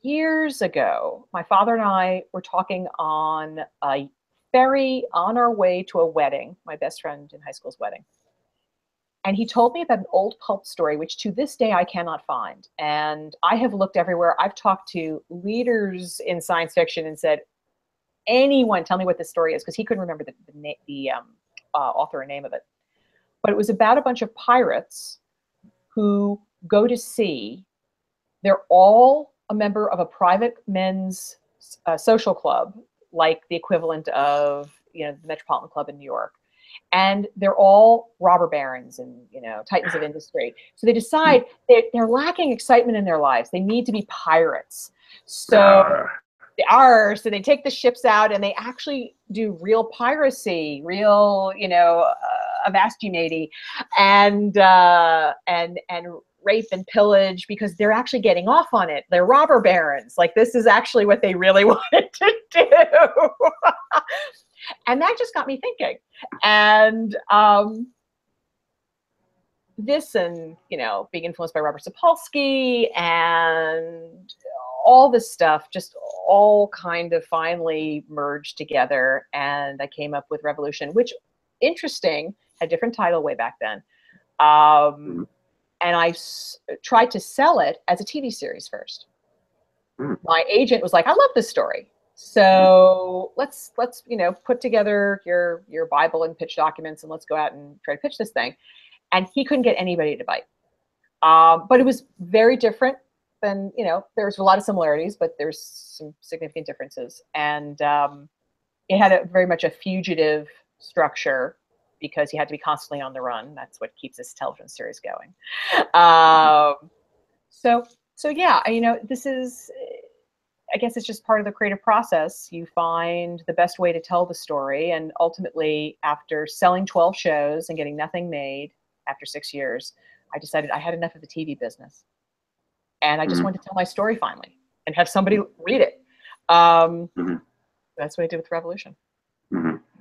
years ago. My father and I were talking on a ferry on our way to a wedding, my best friend in high school's wedding. And he told me about an old pulp story, which to this day I cannot find. And I have looked everywhere. I've talked to leaders in science fiction and said, anyone tell me what this story is, because he couldn't remember the author and name of it. But it was about a bunch of pirates who go to sea. They're all a member of a private men's social club, like the equivalent of, you know, the Metropolitan Club in New York. And they're all robber barons and, you know, titans of industry. So they decide they're lacking excitement in their lives. They need to be pirates. So so they take the ships out and they actually do real piracy, real, you know, avastinati, and rape and pillage, because they're actually getting off on it. They're robber barons. Like, this is actually what they really wanted to do. And that just got me thinking. And this, and, you know, being influenced by Robert Sapolsky and all this stuff just all kind of finally merged together. And I came up with Revolution, which, interesting, had a different title way back then. And I tried to sell it as a TV series first. My agent was like, I love this story. So let's you know, put together your Bible and pitch documents, and let's go out and try to pitch this thing. And he couldn't get anybody to bite. But it was very different than, you know, there's a lot of similarities, but there's some significant differences. And it had very much a fugitive structure, because he had to be constantly on the run. That's what keeps this television series going. So yeah, you know, this is, I guess it's just part of the creative process. You find the best way to tell the story. And ultimately, after selling 12 shows and getting nothing made after 6 years, I decided I had enough of the TV business. And I just wanted to tell my story finally and have somebody read it. That's what I did with Revolution.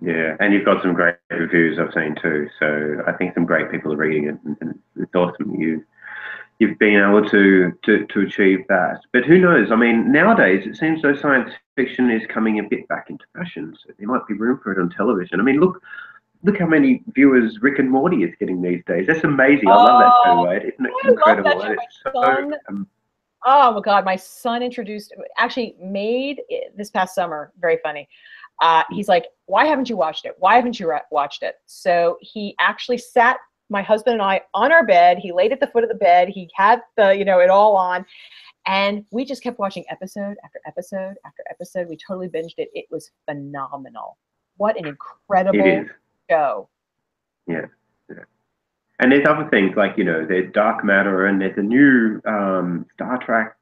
Yeah, and you've got some great reviews I've seen too. So I think some great people are reading it, and it's awesome you've been able to achieve that. But who knows? I mean, nowadays it seems though science fiction is coming a bit back into fashion. So there might be room for it on television. I mean, look how many viewers Rick and Morty is getting these days. That's amazing. I love that show, right? Isn't it incredible? Oh my God, my son actually made it this past summer. Very funny. He's like, why haven't you watched it? Why haven't you watched it? So he actually sat my husband and I on our bed. He laid at the foot of the bed. He had the, you know, it all on. And we just kept watching episode after episode after episode. We totally binged it. It was phenomenal. What an incredible show. Yeah. And there's other things like, you know, there's Dark Matter, and there's a new Star Trek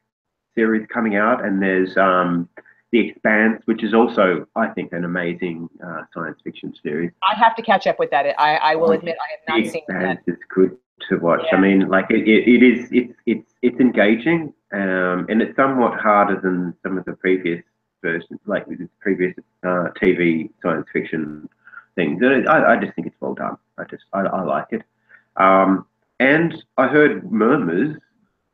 series coming out, and there's The Expanse, which is also, I think, an amazing science fiction series. I have to catch up with that. I will admit I have not seen that. It's good to watch. Yeah. I mean, like it's engaging, and it's somewhat harder than some of the previous versions, like the previous TV science fiction things. I just think it's well done. I like it. And I heard murmurs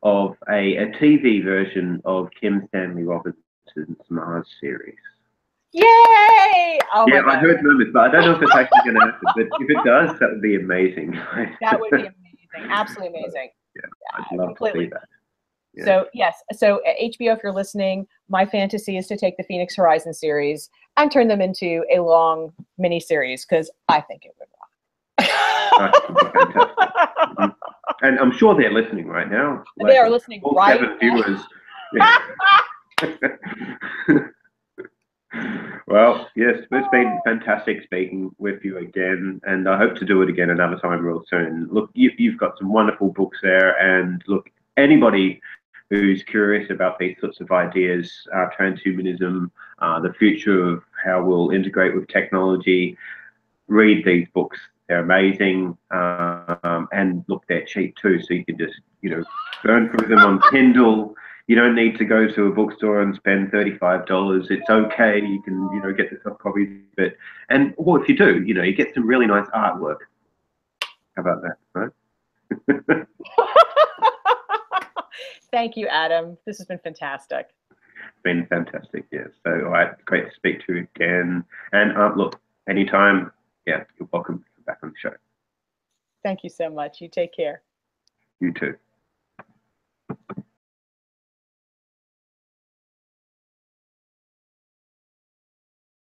of a TV version of Kim Stanley Robinson's Mars series. Yay! Oh yeah, my God. I heard murmurs, but I don't know if it's actually going to happen. But if it does, that would be amazing. That would be amazing. Absolutely amazing. Yeah, I'd love to see that. Yeah. So yes, so HBO, if you're listening, my fantasy is to take the Phoenix Horizon series and turn them into a long mini series, because I think it would rock. And I'm sure they're listening right now. Like, they are listening right now. Viewers. Well, yes, it's been fantastic speaking with you again, and I hope to do it again another time real soon. Look, you've got some wonderful books there, and look, anybody who's curious about these sorts of ideas, transhumanism, the future of how we'll integrate with technology, read these books. They're amazing, and look, they're cheap too, so you can just, you know, burn through them on Kindle. You don't need to go to a bookstore and spend $35. It's okay. You can, you know, get the soft copies of it. And, well, if you do, you know, you get some really nice artwork. How about that, right? Thank you, Adam. This has been fantastic. It's been fantastic, yeah. So, all right, great to speak to you again. And look, anytime, yeah, you're welcome back on the show. Thank you so much. You take care. You too.